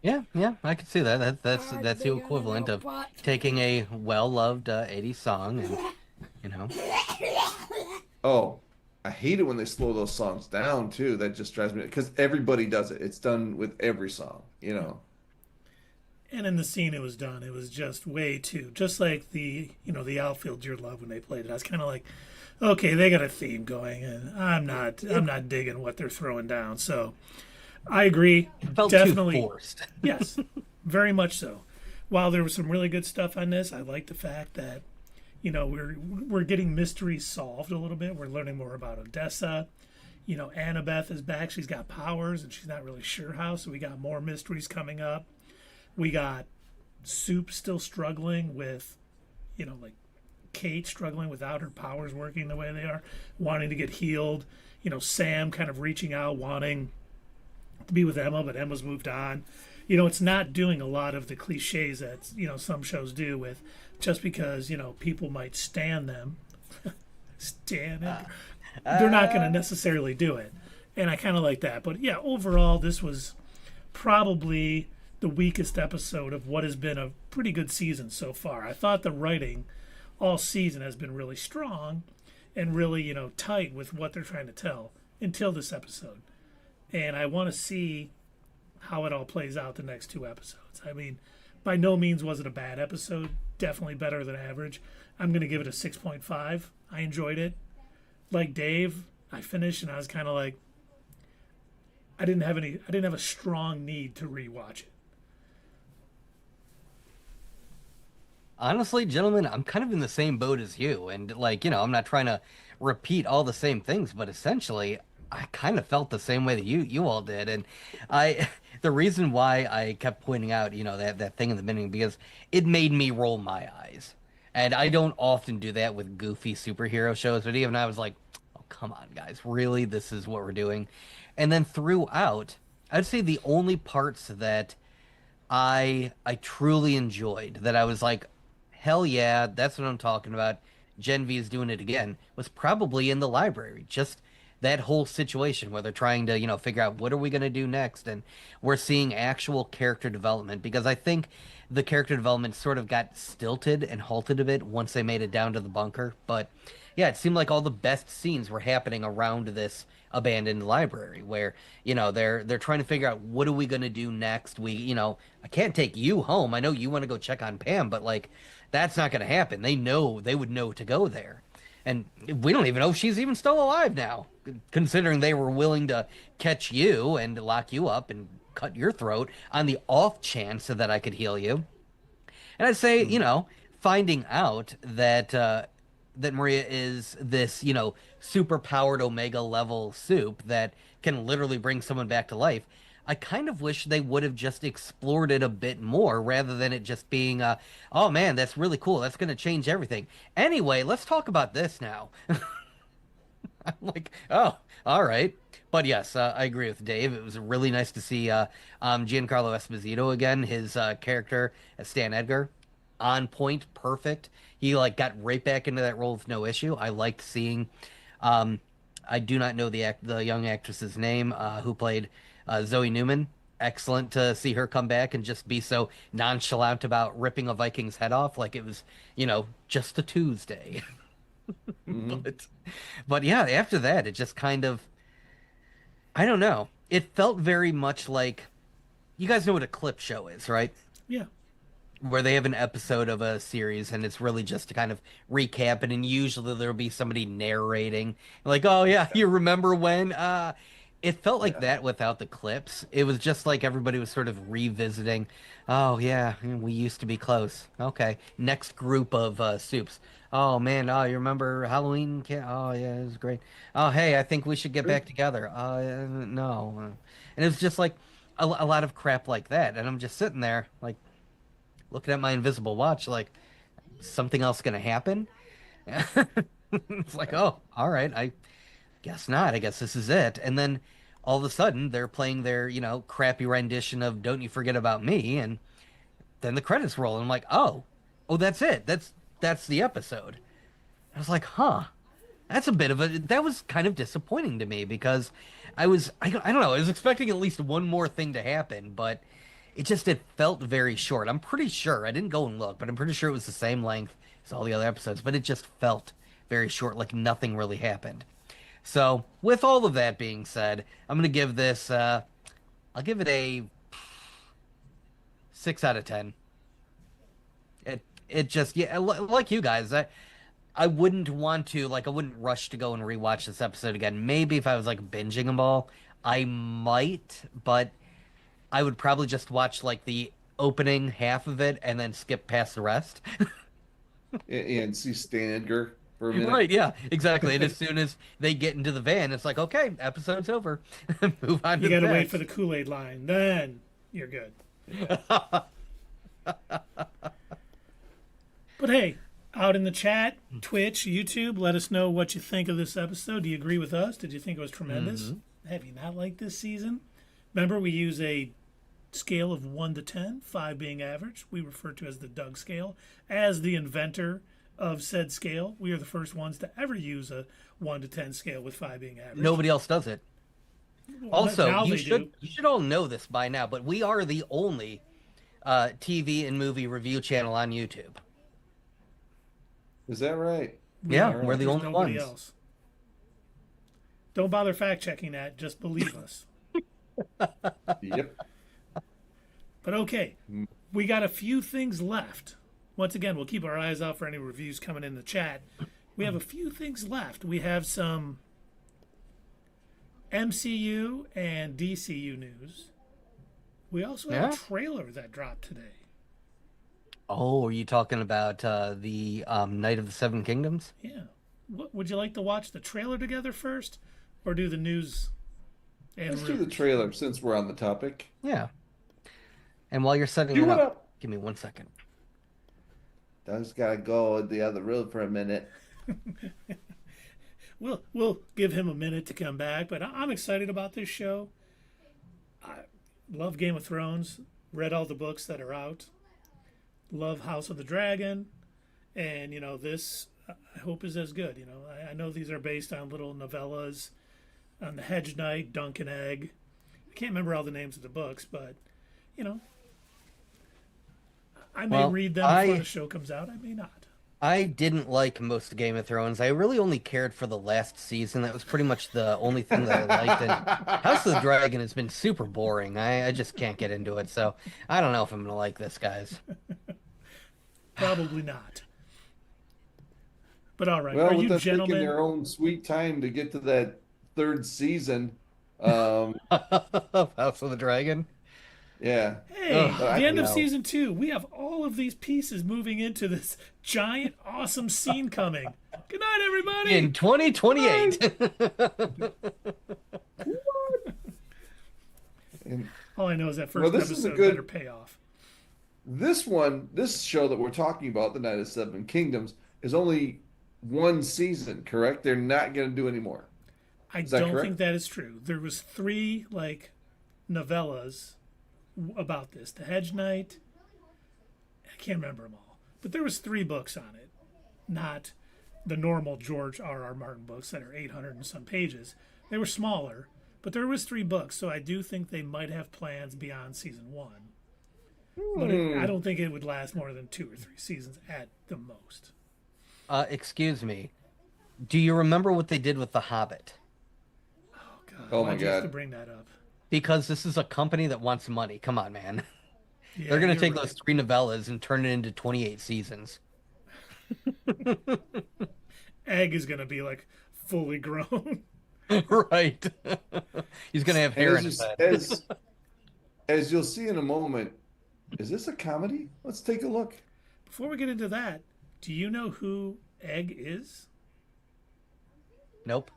Yeah, yeah, I can see that. That's the equivalent of taking a well-loved 80s song and, you know. Oh, I hate it when they slow those songs down too. That just drives me because everybody does it. It's done with every song, you know. And in the scene it was done, it was just way too, just like the outfield Dear Love when they played it. I was kind of like, okay, they got a theme going, and I'm not digging what they're throwing down. So I agree, It felt definitely, too forced. yes, very much so. While there was some really good stuff on this, I like the fact that we're getting mysteries solved a little bit. We're learning more about Odessa. Annabeth is back. She's got powers, and she's not really sure how. So we got more mysteries coming up. We got Soup still struggling with, like Kate struggling without her powers working the way they are, wanting to get healed. Sam kind of reaching out, wanting to be with Emma, but Emma's moved on. It's not doing a lot of the cliches that, some shows do with just because, people might stand them. Stand it. They're not going to necessarily do it. And I kind of like that. But yeah, overall, this was probably the weakest episode of what has been a pretty good season so far. I thought the writing all season has been really strong and really, tight with what they're trying to tell until this episode. And I want to see how it all plays out the next two episodes. I mean, by no means was it a bad episode. Definitely better than average. I'm going to give it a 6.5. I enjoyed it. Like Dave, I finished and I was kind of like, I didn't have a strong need to rewatch it. Honestly, gentlemen, I'm kind of in the same boat as you. And, I'm not trying to repeat all the same things, but essentially, I kind of felt the same way that you all did. And the reason why I kept pointing out, that thing in the beginning, because it made me roll my eyes. And I don't often do that with goofy superhero shows, but even I was like, oh, come on, guys, really? This is what we're doing? And then throughout, I'd say the only parts that I truly enjoyed, that I was like, hell yeah, that's what I'm talking about. Gen V is doing it again, was probably in the library. Just that whole situation where they're trying to, figure out what are we going to do next. And we're seeing actual character development, because I think the character development sort of got stilted and halted a bit once they made it down to the bunker. But yeah, it seemed like all the best scenes were happening around this abandoned library where, they're trying to figure out what are we going to do next. I can't take you home. I know you want to go check on Pam, but that's not going to happen. They would know to go there. And we don't even know if she's even still alive now, considering they were willing to catch you and lock you up and cut your throat on the off chance that I could heal you. And I'd say, finding out that that Maria is this, super powered Omega level soup that can literally bring someone back to life. I kind of wish they would have just explored it a bit more rather than it just being, oh man, that's really cool. That's going to change everything. Anyway, let's talk about this now. I'm like, oh, all right. But yes, I agree with Dave. It was really nice to see Giancarlo Esposito again. His character as Stan Edgar, on point, perfect. He got right back into that role with no issue. I liked seeing. I do not know the young actress's name who played Zoe Newman. Excellent to see her come back and just be so nonchalant about ripping a Viking's head off like it was, just a Tuesday. Mm-hmm. But yeah, after that, it just kind of, I don't know. It felt very much like, you guys know what a clip show is, right? Yeah. Where they have an episode of a series and it's really just to kind of recap it, and usually there'll be somebody narrating like, oh yeah, you remember when it felt like that without the clips. It was just like everybody was sort of revisiting, oh yeah, we used to be close. Okay, next group of soups. Oh man, oh, you remember Halloween? Oh yeah, it was great. Oh hey, I think we should get back together. No. And it was just like a lot of crap like that, and I'm just sitting there like looking at my invisible watch, like, something else gonna happen? It's like, oh, all right, I guess not. I guess this is it. And then all of a sudden, they're playing their, crappy rendition of "Don't You Forget About Me," and then the credits roll, and I'm like, oh, that's it. That's the episode. I was like, huh, That's a bit of a that was kind of disappointing to me because I don't know, I was expecting at least one more thing to happen, but it felt very short. I'm pretty sure I didn't go and look, but I'm pretty sure it was the same length as all the other episodes, but it just felt very short, like nothing really happened. So, with all of that being said, I'm gonna give this I'll give it a 6 out of 10. It just yeah, like you guys, I wouldn't want to like I wouldn't rush to go and rewatch this episode again. Maybe if I was like binging them all, I might, but I would probably just watch like the opening half of it and then skip past the rest. And see Stan Edgar for a minute. Right, yeah, exactly. And as soon as they get into the van, it's like, okay, episode's over. Move on You to got the to wait next. for the Kool-Aid line. Then you're good. But hey, out in the chat, Twitch, YouTube, let us know what you think of this episode. Do you agree with us? Did you think it was tremendous? Have you not liked this season? Remember, we use a scale of 1 to 10, 5 being average. We refer to as the Doug scale. As the inventor of said scale, we are the first ones to ever use a 1 to 10 scale with 5 being average. Nobody else does it. Well, Also, now you they should do. you should all know this by now, but we are the only TV and movie review channel on YouTube. Is that right? Yeah, All right. we're the There's only nobody ones. else. Don't bother fact checking that. Just believe us. Yep. But okay, we got a few things left. Once again, we'll keep our eyes out for any reviews coming in the chat. We have a few things left. We have some MCU and DCU news. We also have Yeah? a trailer that dropped today. Oh, are you talking about the Night of the Seven Kingdoms? Yeah. Would you like to watch the trailer together first, or do the news and Let's do the rumors? trailer since we're on the topic. Yeah. And while you're setting Do it it up, up. give me 1 second. Doug's gotta go the other room for a minute. We'll give him a minute to come back, but I'm excited about this show. I love Game of Thrones. Read all the books that are out. Love House of the Dragon, and this I hope is as good. I know these are based on little novellas on the Hedge Knight, Dunk and Egg. I can't remember all the names of the books, but I may Well, read them before the show comes out. I may not. I didn't like most of Game of Thrones. I really only cared for the last season. That was pretty much the only thing that I liked. And House of the Dragon has been super boring. I just can't get into it. So I don't know if I'm going to like this, guys. Probably not. But all right, Well, are with you them taking gentlemen? their own sweet time to get to that third season, House of the Dragon? yeah. Hey, Ugh, the I end don't of know. season 2, we have all of these pieces moving into this giant, awesome scene coming. Good night, everybody. In 2028. And All I know is that Well, first this is a episode good- better pay off. this show that we're talking about, The Night of Seven Kingdoms, is only one season, correct? They're not going to do any more. I Is that don't correct? think that is true. There was 3 novellas about this. The Hedge Knight. I can't remember them all, but there was 3 books on it, not the normal George R.R. Martin books that are 800 and some pages. They were smaller, but there was 3 books, so I do think they might have plans beyond season 1. But I don't think it would last more than 2 or 3 seasons at the most. Excuse me. Do you remember what they did with The Hobbit? Oh God! Oh, my Why'd you have God. to bring that up? Because this is a company that wants money. Come on, man. Yeah, They're going to you're take right. those 3 novellas and turn it into 28 seasons. Egg is gonna be fully grown. Right. He's going to have hair in his head. As you'll see in a moment, is this a comedy? Let's take a look. Before we get into that, do you know who Egg is? Nope.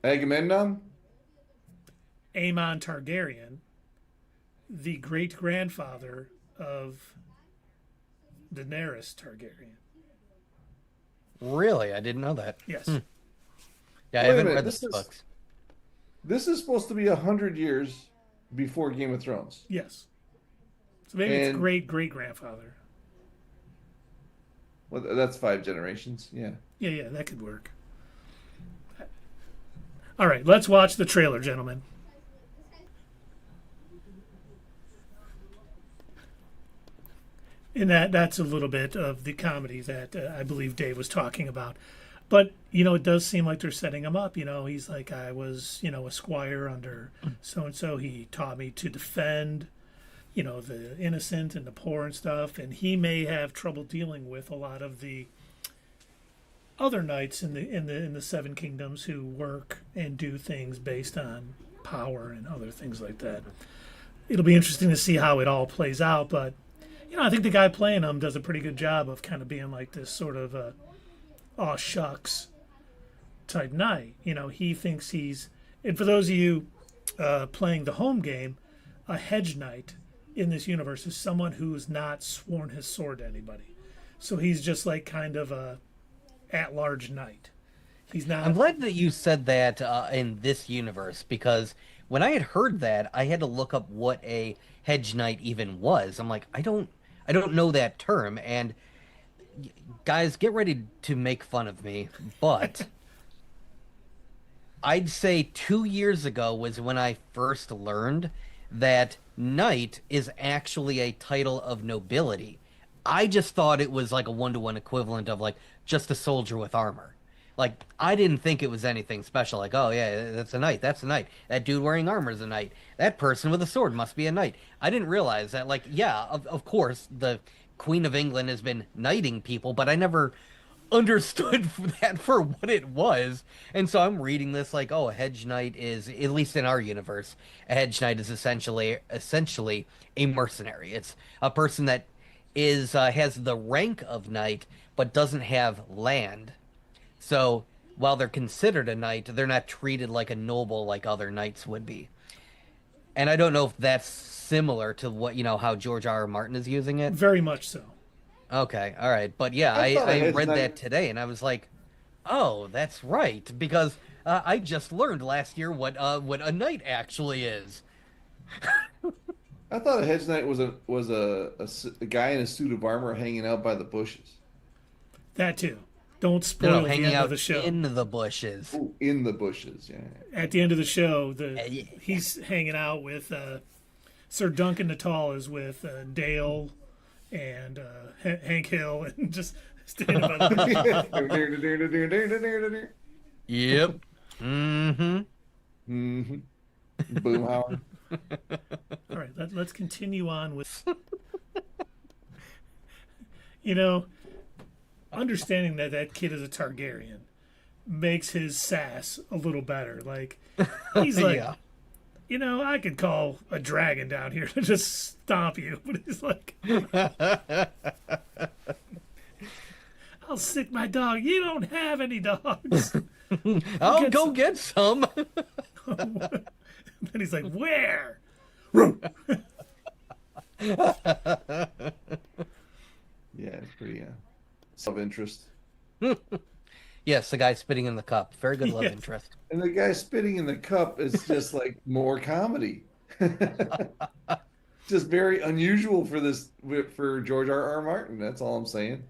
Agamemnon? Aemon Targaryen, the great grandfather of Daenerys Targaryen. Really? I didn't know that. Yes. Yeah, I Wait a haven't minute, read this those is- books. This is supposed to be 100 years before Game of Thrones. Yes. So maybe it's And- great great grandfather. Well, that's 5 generations. Yeah. Yeah, that could work. All right, let's watch the trailer, gentlemen. And that's a little bit of the comedy that I believe Dave was talking about. But, it does seem like they're setting him up. He's like, I was, a squire under so-and-so. He taught me to defend, the innocent and the poor and stuff. And he may have trouble dealing with a lot of the other knights in the Seven Kingdoms who work and do things based on power and other things like that. It'll be interesting to see how it all plays out, but I think the guy playing him does a pretty good job of kind of being like this sort of aw shucks type knight. He thinks he's, and for those of you playing the home game, a hedge knight in this universe is someone who's not sworn his sword to anybody. So he's just like kind of a at-large knight. He's not. I'm glad that you said that in this universe, because when I had heard that, I had to look up what a hedge knight even was. I'm like, I don't know that term, and guys, get ready to make fun of me, but I'd say 2 years ago was when I first learned that knight is actually a title of nobility. I just thought it was like a one-to-one equivalent of like just a soldier with armor. Like, I didn't think it was anything special. Like, oh yeah, that's a knight. That's a knight. That dude wearing armor is a knight. That person with a sword must be a knight. I didn't realize that. Like, yeah, of course, the Queen of England has been knighting people, but I never understood that for what it was. And so I'm reading this like, oh, a hedge knight is, at least in our universe, a hedge knight is essentially a mercenary. It's a person that is has the rank of knight but doesn't have land. So while they're considered a knight, they're not treated like a noble like other knights would be. And I don't know if that's similar to what, how George R. R. Martin is using it. Very much so. Okay, all right. But yeah, I read that today and I was like, oh, that's right. Because I just learned last year what a knight actually is. I thought a hedge knight was a guy in a suit of armor hanging out by the bushes. That too. Don't spoil the hanging end out of the show. in the bushes. Ooh, in the bushes, yeah. At the end of the show, Yeah. he's hanging out with Sir Duncan Natal is with Dale and Hank Hill and just standing by the Yep. Mm-hmm. Mm-hmm. Boomhauer. All right, let's continue on with understanding that kid is a Targaryen makes his sass a little better. Like, he's like, Yeah. I could call a dragon down here to just stomp you. But he's like, I'll sick my dog. You don't have any dogs. I'll go get some. And then he's like, where? Yeah, it's pretty self-interest. Yes, the guy spitting in the cup. Very good love Yes. interest. And the guy spitting in the cup is just like more comedy. Just very unusual for George R. R. Martin. That's all I'm saying.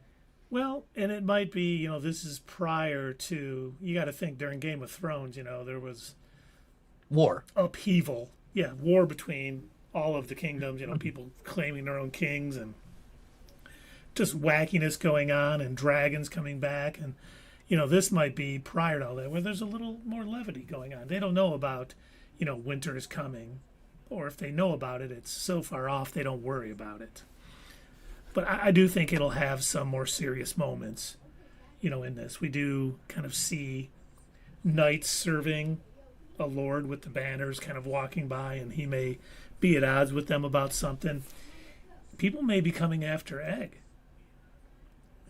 Well, and it might be, this is prior to, you got to think during Game of Thrones, there was War. upheaval. Yeah, war between all of the kingdoms, people claiming their own kings and just wackiness going on and dragons coming back. And, this might be prior to all that, where there's a little more levity going on. They don't know about, winter is coming. Or if they know about it, it's so far off they don't worry about it. But I do think it'll have some more serious moments, in this. We do kind of see knights serving a lord with the banners kind of walking by, and he may be at odds with them about something. People may be coming after Egg.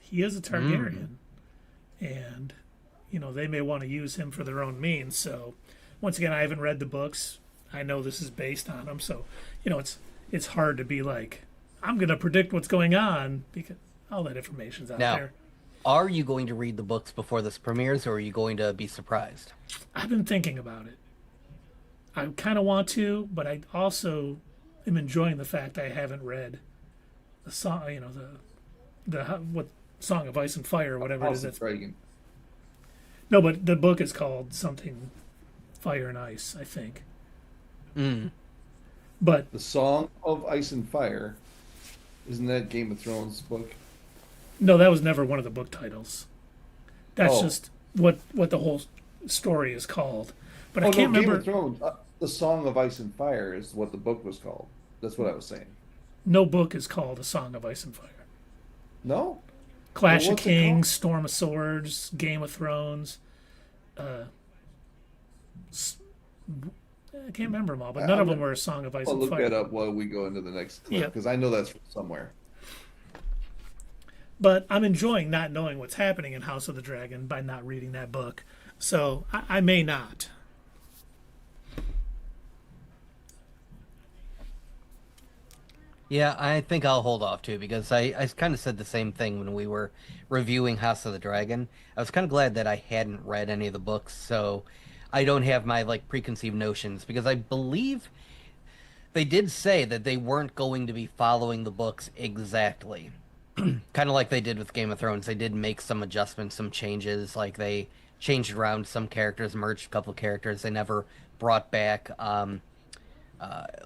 He is a Targaryen. And, they may want to use him for their own means. So, once again, I haven't read the books. I know this is based on them. So, it's hard to be like, I'm going to predict what's going on because all that information's out Now, there. are you going to read the books before this premieres, or are you going to be surprised? I've been thinking about it. I kind of want to, but I also am enjoying the fact I haven't read the song, what Song of Ice and Fire or whatever it is. House of Dragon. No, but the book is called something Fire and Ice, I think. Mm. But The Song of Ice and Fire. Isn't that Game of Thrones book? no, that was never one of the book titles. That's Oh. just what the whole story is called. But Oh I no, can't Game remember. of Thrones. The Song of Ice and Fire is what the book was called. That's what I was saying. No book is called A Song of Ice and Fire. No? Clash Well, of what's it called? Kings, Storm of Swords, Game of Thrones. S- I can't remember them all, but none of them were A Song of Ice I'll and look Fire. that up while we go into the next clip Yeah. because I know that's from somewhere. But I'm enjoying not knowing what's happening in House of the Dragon by not reading that book. So I may not. Yeah, I think I'll hold off too because I kind of said the same thing when we were reviewing House of the Dragon. I was kind of glad that I hadn't read any of the books, so I don't have my like preconceived notions because I believe they did say that they weren't going to be following the books exactly. Kind of like they did with Game of Thrones. They did make some adjustments, some changes, like they changed around some characters, merged a couple characters. They never brought back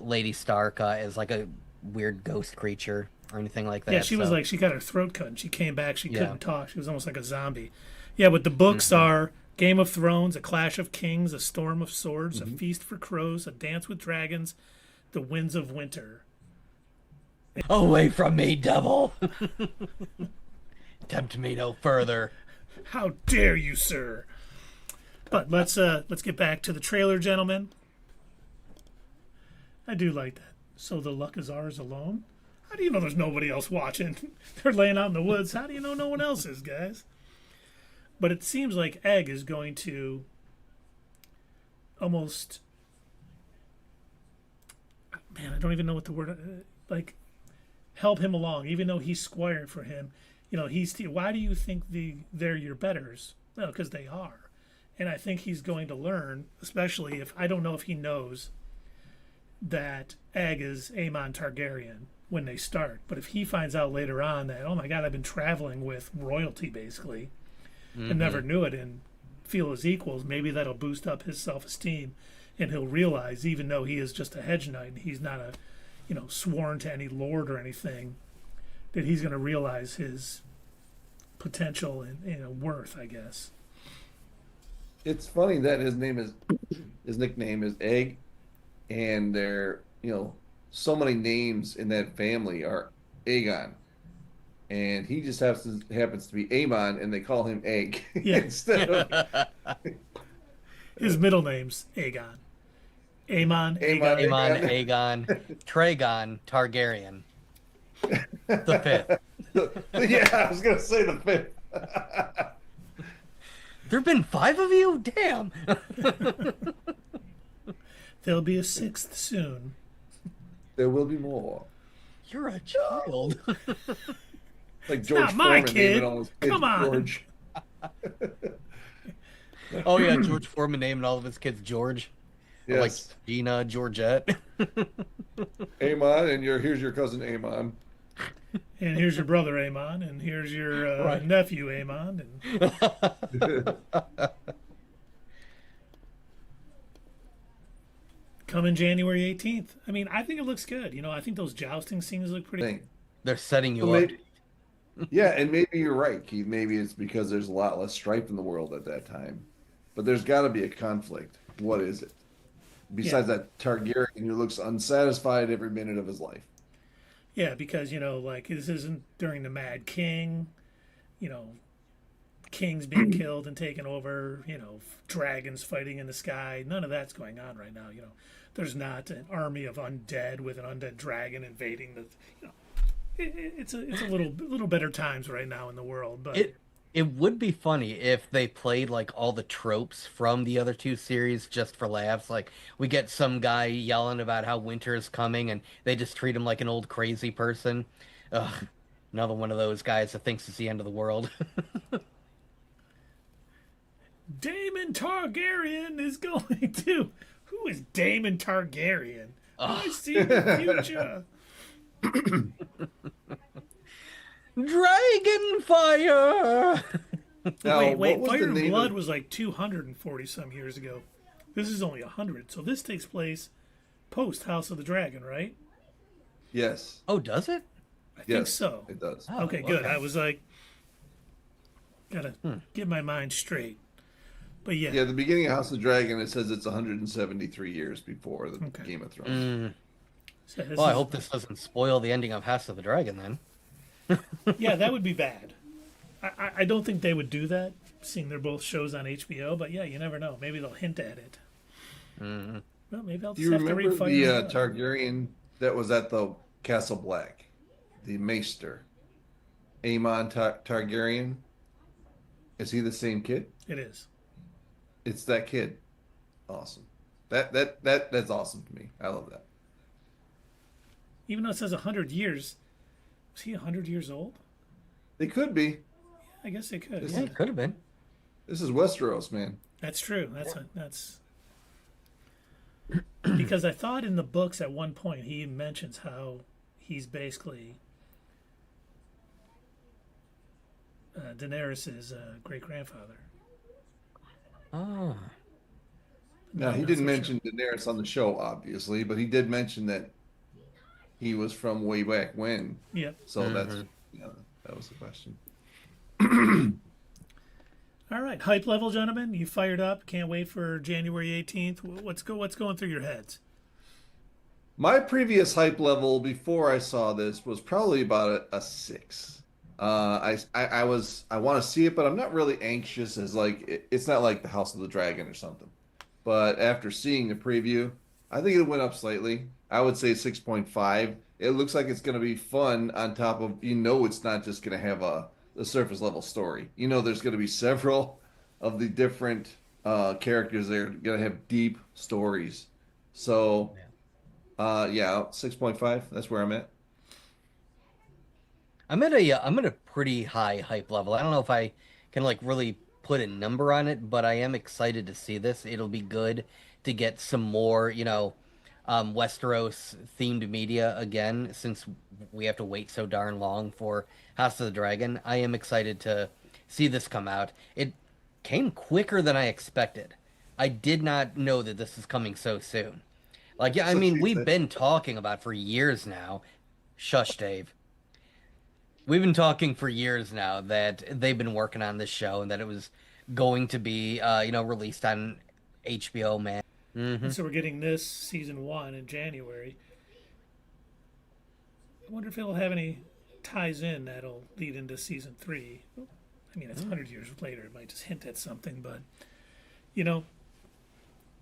Lady Stark as like a weird ghost creature or anything like that. Yeah, she was so- like, she got her throat cut and she came back. She Yeah. couldn't talk. She was almost like a zombie. Yeah, but the books are Game of Thrones, A Clash of Kings, A Storm of Swords, A Feast for Crows, A Dance with Dragons, The Winds of Winter. Away from me, devil! Tempt me no further. How dare you, sir? But let's get back to the trailer, gentlemen. I do like that. So the luck is ours alone? How do you know there's nobody else watching? They're laying out in the woods. How do you know no one else is, guys? But it seems like Egg is going to almost... Man, I don't even know what the word... like, help him along, even though he's squiring for him. You know, why do you think they're your betters? Well, because they are. And I think he's going to learn, especially if... I don't know if he knows that Egg is Aemon Targaryen when they start. But if he finds out later on that, oh my God, I've been traveling with royalty, basically, and never knew it and feel as equals, maybe that'll boost up his self-esteem, and he'll realize, even though he is just a hedge knight and he's not sworn to any lord or anything, that he's going to realize his potential and worth, I guess. It's funny that his nickname is Egg, and there, so many names in that family are Aegon, and he just happens to be Aemon, and they call him Egg Yeah. instead of His middle name's Aegon. Aemon, Aemon. Aegon. Aemon, Tragon, Targaryen. The fifth. Yeah, I was gonna say the fifth. There've been 5 of you? Damn! There'll be a 6th soon. There will be more. You're a child. Like George not my Foreman kid. naming all his kids Come on. George. Oh yeah, George Foreman naming all of his kids George. Or like Yes, Gina, Georgette. Aemon, and here's your cousin Aemon. And here's your brother Aemon, and here's your Right. nephew Aemon. And coming January 18th. I mean, I think it looks good. I think those jousting scenes look pretty. Thing. They're setting you So up. maybe, yeah, and maybe you're right, Keith. Maybe it's because there's a lot less strife in the world at that time. But there's got to be a conflict. What is it? Besides that Targaryen who looks unsatisfied every minute of his life. Yeah, because, like, this isn't during the Mad King, kings being killed and taken over, dragons fighting in the sky. None of that's going on right now. There's not an army of undead with an undead dragon invading the. It's a little better times right now in the world, but It would be funny if they played like all the tropes from the other 2 series just for laughs. Like we get some guy yelling about how winter is coming and they just treat him like an old crazy person. Ugh, another one of those guys that thinks it's the end of the world. Daemon Targaryen is going to. Who is Daemon Targaryen? I see the future. Dragon fire! Now, Wait, what was Fire the and name Blood of- was like 240 some years ago. This is only 100, so this takes place post House of the Dragon, right? Yes. Oh, does it? I think Yes, so. it does. Oh, Okay, good. okay. I was like, gotta get my mind straight. But yeah, Yeah, the beginning of House of Dragon, it says it's 173 years before the Okay. Game of Thrones. so this Well, I is- hope this doesn't spoil the ending of House of the Dragon then. yeah, that would be bad. I don't think they would do that, seeing they're both shows on HBO. But yeah, you never know. Maybe they'll hint at it. Well, maybe I'll Do just you have to remember read Fire the and Blood. Targaryen that was at the Castle Black? The Maester. Aemon Targaryen? Is he the same kid? It is. It's that kid. Awesome. That's awesome to me. I love that. Even though it says 100 years, was he 100 years old? They could be. I guess they could. This Yeah, Yeah. it could have been. This is Westeros, man. That's true. That's because I thought in the books at one point he mentions how he's basically Daenerys's great grandfather. Oh. Now, he didn't mention Daenerys on the show, obviously, but he did mention that he was from way back when. Yeah. So that's, that was the question. All right, hype level, gentlemen. You fired up? Can't wait for January 18th. What's going through your heads? My previous hype level before I saw this was probably about a 6. I want to see it, but I'm not really anxious as like it's not like the House of the Dragon or something. But after seeing the preview, I think it went up slightly. I would say 6.5. It looks like it's going to be fun on top of, it's not just going to have a surface level story. There's going to be several of the different characters that are going to have deep stories. So, 6.5. That's where I'm at. I'm at a pretty high hype level. I don't know if I can like really put a number on it, but I am excited to see this. It'll be good to get some more, Westeros themed media again, since we have to wait so darn long for House of the Dragon. I am excited to see this come out. It came quicker than I expected. I did not know that this is coming so soon. Like, yeah, I So mean, she we've said. been talking about for years now. Shush, Dave. We've been talking for years now that they've been working on this show and that it was going to be, released on HBO Max. And so we're getting this season 1 in January. I wonder if it'll have any ties in that'll lead into season 3. I mean, it's 100 years later. It might just hint at something, but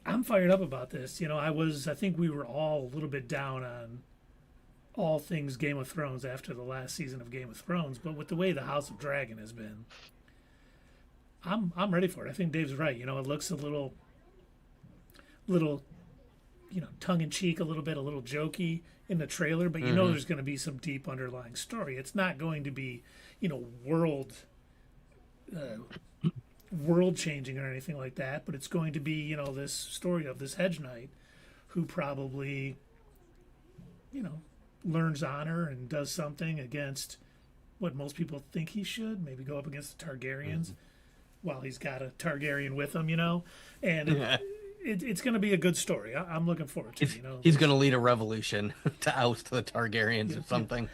I'm fired up about this. I think we were all a little bit down on all things Game of Thrones after the last season of Game of Thrones, but with the way the House of Dragon has been, I'm ready for it. I think Dave's right. It looks a little tongue in cheek, a little jokey in the trailer, but there's going to be some deep underlying story. It's not going to be, world changing or anything like that, but it's going to be, this story of this hedge knight who probably, learns honor and does something against what most people think he should, maybe go up against the Targaryens while he's got a Targaryen with him, and it's going to be a good story. I'm looking forward to it. He's going to lead a revolution to oust the Targaryens or something.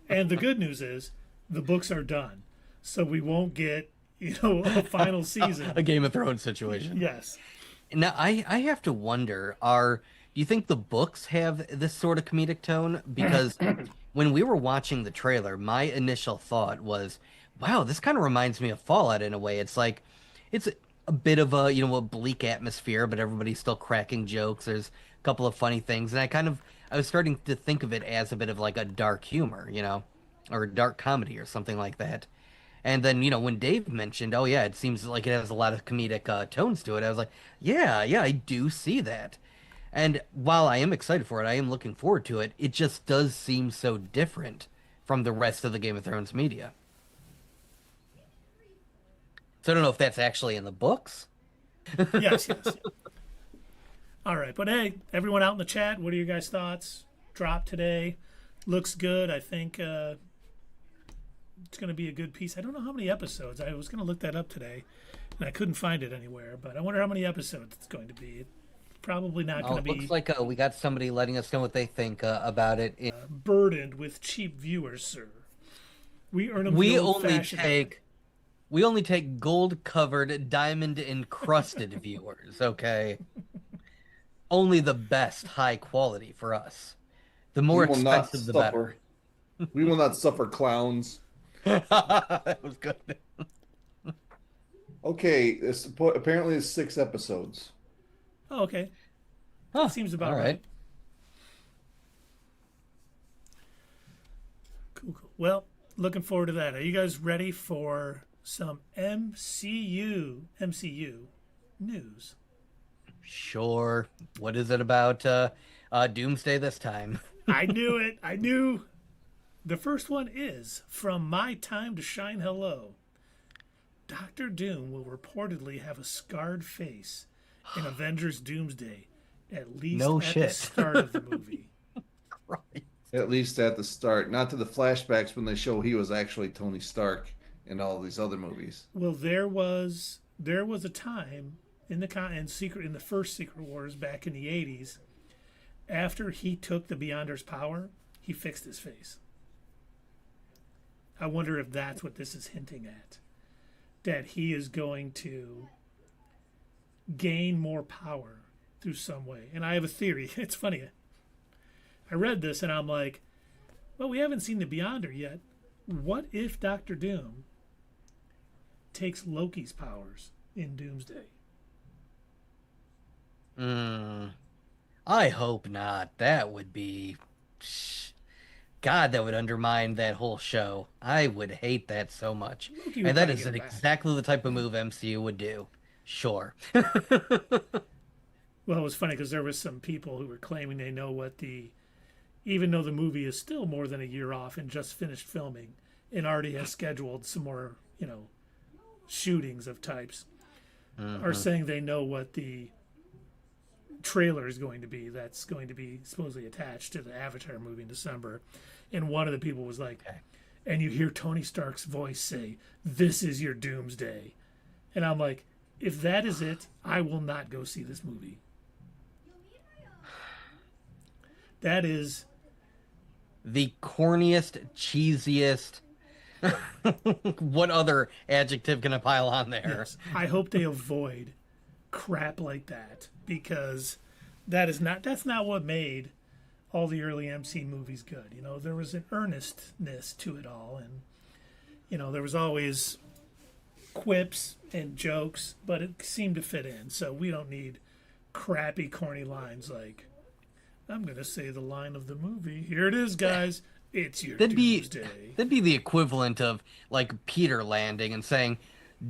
And the good news is the books are done, so we won't get a final season. A Game of Thrones situation. Yes. Now, I have to wonder, do you think the books have this sort of comedic tone? Because when we were watching the trailer, my initial thought was, wow, this kind of reminds me of Fallout in a way. It's like, it's a bit of a bleak atmosphere, but everybody's still cracking jokes. There's a couple of funny things. And I was starting to think of it as a bit of like a dark humor, or a dark comedy or something like that. And then, when Dave mentioned, oh yeah, it seems like it has a lot of comedic tones to it, I was like, yeah, I do see that. And while I am excited for it, I am looking forward to it, it just does seem so different from the rest of the Game of Thrones media. So I don't know if that's actually in the books. Yes. All right, but hey, everyone out in the chat, what are your guys' thoughts? Drop today. Looks good. I think it's going to be a good piece. I don't know how many episodes. I was going to look that up today, and I couldn't find it anywhere. But I wonder how many episodes it's going to be. probably not Oh, going it to looks be like we got somebody letting us know what they think about it. burdened with cheap viewers, sir. We earn them the We only old-fashioned way. take we only take gold-covered, diamond-encrusted viewers, okay? Only the best high quality for us. The We more will not expensive, the better. suffer. We will not suffer clowns. That was good. Okay, apparently it's 6 episodes. Oh, okay. Huh, Seems about all right. right. Cool, cool. Well, looking forward to that. Are you guys ready for some MCU news? Sure. What is it about Doomsday this time? I knew it. I knew. The first one is From My Time to Shine Hello. Doctor Doom will reportedly have a scarred face in Avengers Doomsday, at least No at the shit. start of the movie. Right. At least at the start, not to the flashbacks when they show he was actually Tony Stark in all these other movies. Well, there was a time in the first Secret Wars back in the 80s, after he took the Beyonder's power, he fixed his face. I wonder if that's what this is hinting at. That he is going to gain more power through some way. And I have a theory. It's funny. I read this and I'm like, well, we haven't seen the Beyonder yet. What if Doctor Doom takes Loki's powers in Doomsday? I hope not. That would be... God, that would undermine that whole show. I would hate that so much. Loki would And that probably is get him back. exactly the type of move MCU would do. Sure. Well, it was funny because there was some people who were claiming they know even though the movie is still more than a year off and just finished filming and already has scheduled some more, shootings of types, are saying they know what the trailer is going to be that's going to be supposedly attached to the Avatar movie in December. And one of the people was like, and you hear Tony Stark's voice say, "This is your Doomsday." And I'm like, if that is it, I will not go see this movie. That is The corniest, cheesiest... What other adjective can I pile on there? yes. I hope they avoid crap like that, because that's not what made all the early MC movies good. There was an earnestness to it all, and there was always quips and jokes, but it seemed to fit in. So we don't need crappy, corny lines like, "I'm gonna say the line of the movie. Here it is, guys. It's your Doomsday." That'd be the equivalent of like Peter landing and saying,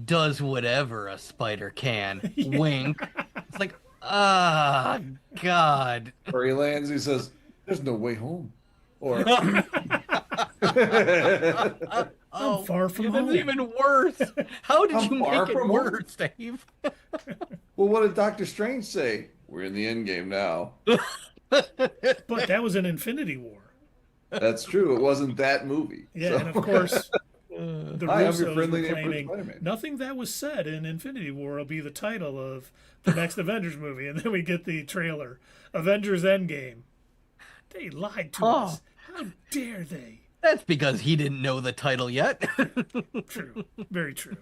"Does whatever a spider can." Wink. It's like, God. Where he lands, he says, "There's no way home." Or I'm far from home. That's even worse. How did I'm you far make it from home. worse, Dave? well, what did Doctor Strange say? "We're in the end game now." But that was an Infinity War. That's true. It wasn't that movie. Yeah, So- and of course, the Hi, I'm your Russos friendly were neighborhood claiming Spider-Man. nothing that was said in Infinity War will be the title of the next Avengers movie. And then we get the trailer, Avengers Endgame. They lied to us. How dare they? That's because he didn't know the title yet. True. Very true.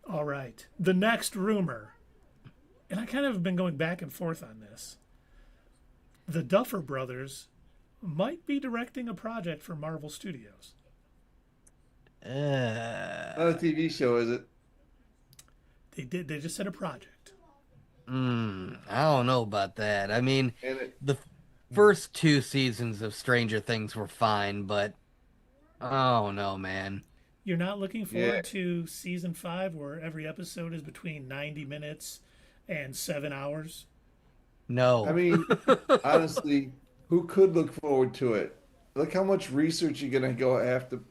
All right. The next rumor, and I kind of have been going back and forth on this. The Duffer Brothers might be directing a project for Marvel Studios. Not a TV show, is it? They just said a project. I don't know about that. I mean, And the first 2 seasons of Stranger Things were fine, but oh no, man. You're not looking forward Yeah. to season 5 where every episode is between 90 minutes and 7 hours? No. I mean, honestly, who could look forward to it? Look how much research you're gonna have to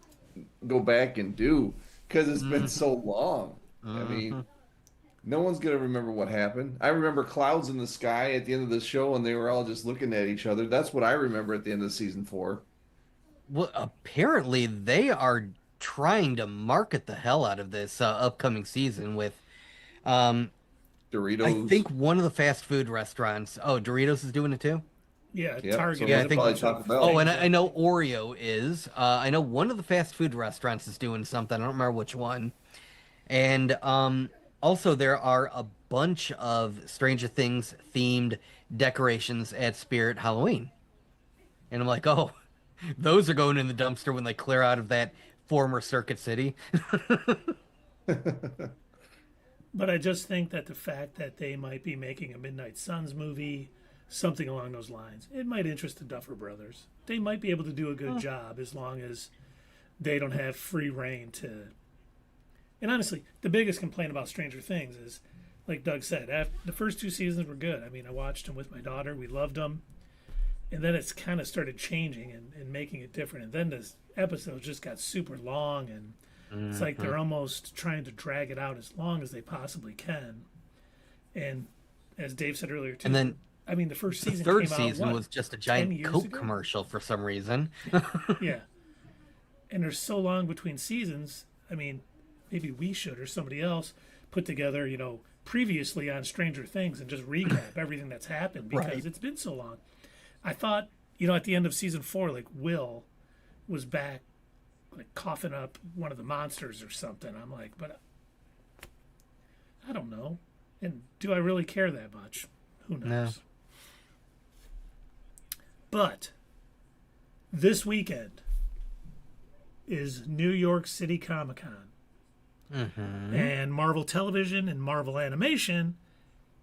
go back and do because it's been so long. I mean, no one's gonna remember what happened. I remember clouds in the sky at the end of the show, and they were all just looking at each other. That's what I remember at the end of season 4. Well, apparently they are trying to market the hell out of this upcoming season with I Doritos. think one of the fast food restaurants. Oh, Doritos is doing it too? Yeah, Yep, Target. so Yeah, I has a think- bunch Taco of Bell. Oh, things and that- I know Oreo is. I know one of the fast food restaurants is doing something. I don't remember which one. And also there are a bunch of Stranger Things themed decorations at Spirit Halloween. And I'm like, oh, those are going in the dumpster when they clear out of that former Circuit City. But I just think that the fact that they might be making a Midnight Suns movie, something along those lines, it might interest the Duffer Brothers. They might be able to do a good job as long as they don't have free reign to. And honestly, the biggest complaint about Stranger Things is, like Doug said, after the first 2 seasons were good. I mean, I watched them with my daughter. We loved them. And then it's kind of started changing and making it different. And then the episodes just got super long. And it's like they're almost trying to drag it out as long as they possibly can. And as Dave said earlier, too, And then I mean, the first the season third came out, season what, was just a 10 giant years Coke ago? commercial for some reason. Yeah. And there's so long between seasons. I mean, maybe we should or somebody else put together, previously on Stranger Things and just recap everything that's happened because Right. it's been so long. I thought, at the end of season 4, like Will was back, like coughing up one of the monsters or something. I'm like, but I don't know. And do I really care that much? Who knows? No. But this weekend is New York City Comic Con. And Marvel Television and Marvel Animation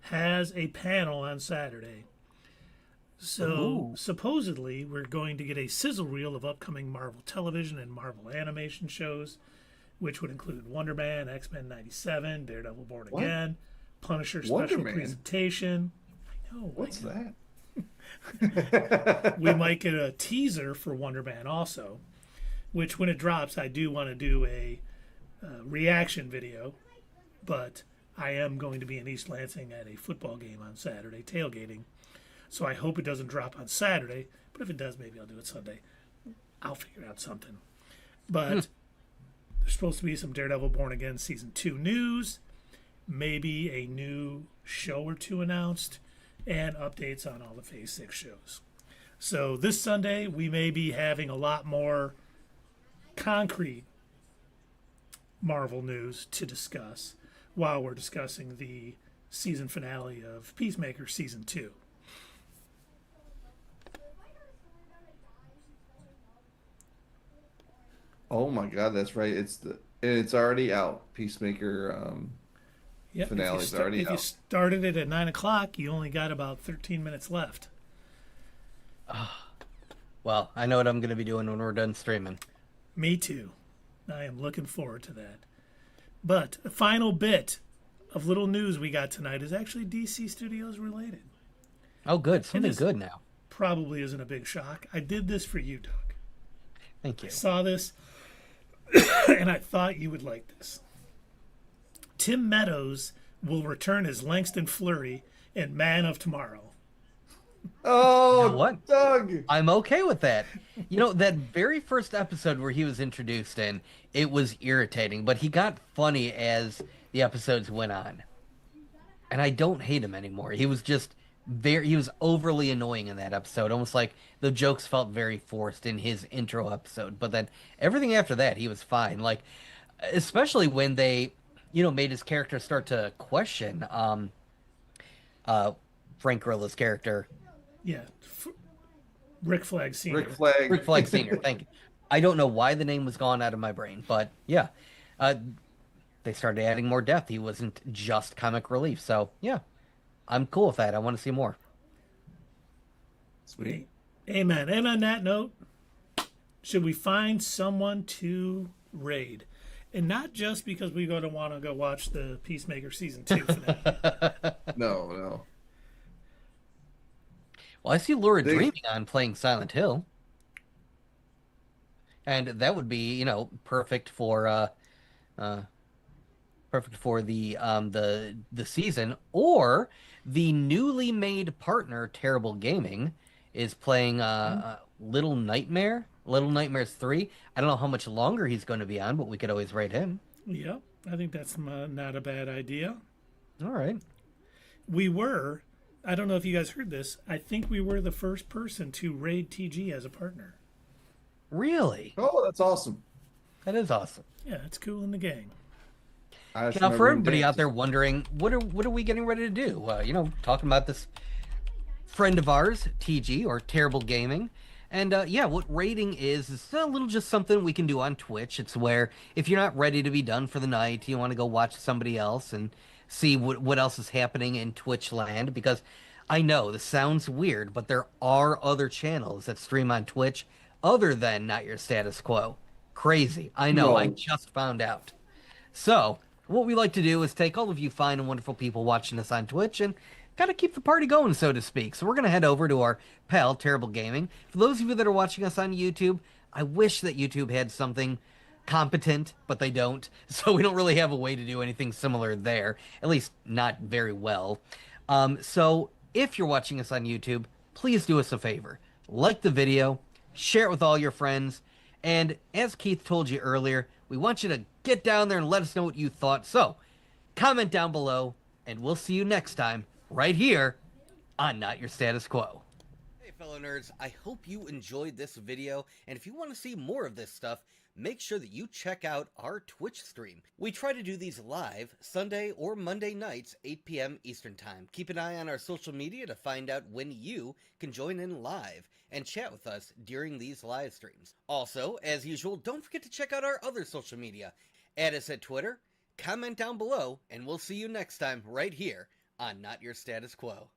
has a panel on Saturday. So supposedly we're going to get a sizzle reel of upcoming Marvel Television and Marvel Animation shows, which would include Wonder Man, X-Men 97, Daredevil Born What? Again, Punisher Wonder special Man? presentation. I know. What's I know. that? We might get a teaser for Wonder Man also, which when it drops, I do want to do a reaction video, but I am going to be in East Lansing at a football game on Saturday, tailgating. So I hope it doesn't drop on Saturday, but if it does, maybe I'll do it Sunday. I'll figure out something. But there's supposed to be some Daredevil Born Again Season 2 news, maybe a new show or two announced, and updates on all the Phase 6 shows. So this Sunday, we may be having a lot more concrete Marvel news to discuss while we're discussing the season finale of Peacemaker Season 2. Oh my God, that's right. It's already out. Peacemaker. Yep, Finale's already if you out. started it at 9 o'clock, you only got about 13 minutes left. Well, I know what I'm going to be doing when we're done streaming. Me too. I am looking forward to that. But the final bit of little news we got tonight is actually DC Studios related. Oh, good. Something is- good now. Probably isn't a big shock. I did this for you, Doug. Thank you. I saw this and I thought you would like this. Tim Meadows will return as Langston Fleury in Man of Tomorrow. Oh, You know what? Doug! I'm okay with that. That very first episode where he was introduced in, it was irritating, but he got funny as the episodes went on. And I don't hate him anymore. He was just he was overly annoying in that episode. Almost like the jokes felt very forced in his intro episode. But then everything after that, he was fine. Like, especially when they, made his character start to question Frank Gorilla's character. Yeah. Rick Flag Sr. Rick Flag. Rick Flag Sr., thank you. I don't know why the name was gone out of my brain, but yeah. They started adding more depth. He wasn't just comic relief. So, yeah, I'm cool with that. I want to see more. Sweet. Amen. And on that note, should we find someone to raid? And not just because we're going to want to go watch the Peacemaker Season 2 finale. No. Well, I see Laura They- dreaming on playing Silent Hill. And that would be, perfect for the season. Or the newly made partner, Terrible Gaming, is playing Little Nightmare. Little Nightmares 3. I don't know how much longer he's going to be on, but we could always rate him. Yep. I think that's not a bad idea. All right. we were, I don't know if you guys heard this, I think we were the first person to raid TG as a partner. Really? Oh, that's awesome. That is awesome. Yeah, it's cool in the gang. I just Now, for remember everybody out dances. there wondering, what are we getting ready to do? Talking about this friend of ours, TG, or Terrible Gaming. And yeah, what rating is a little just something we can do on Twitch. It's where if you're not ready to be done for the night, you want to go watch somebody else and see what else is happening in Twitch land. Because I know this sounds weird, but there are other channels that stream on Twitch other than Not Your Status Quo. Crazy. I know, I No. just found out. So, what we like to do is take all of you fine and wonderful people watching us on Twitch and kind of keep the party going, so to speak. So we're going to head over to our pal, Terrible Gaming. For those of you that are watching us on YouTube, I wish that YouTube had something competent, but they don't. So we don't really have a way to do anything similar there, at least not very well. So if you're watching us on YouTube, please do us a favor. Like the video, share it with all your friends, and as Keith told you earlier, we want you to get down there and let us know what you thought. So comment down below, and we'll see you next time right here on Not Your Status Quo. Hey fellow nerds, I hope you enjoyed this video, and if you want to see more of this stuff, make sure that you check out our Twitch stream. We try to do these live Sunday or Monday nights, 8 p.m. Eastern Time. Keep an eye on our social media to find out when you can join in live and chat with us during these live streams. Also, as usual, don't forget to check out our other social media. Add us at Twitter, comment down below, and we'll see you next time right here on Not Your Status Quo.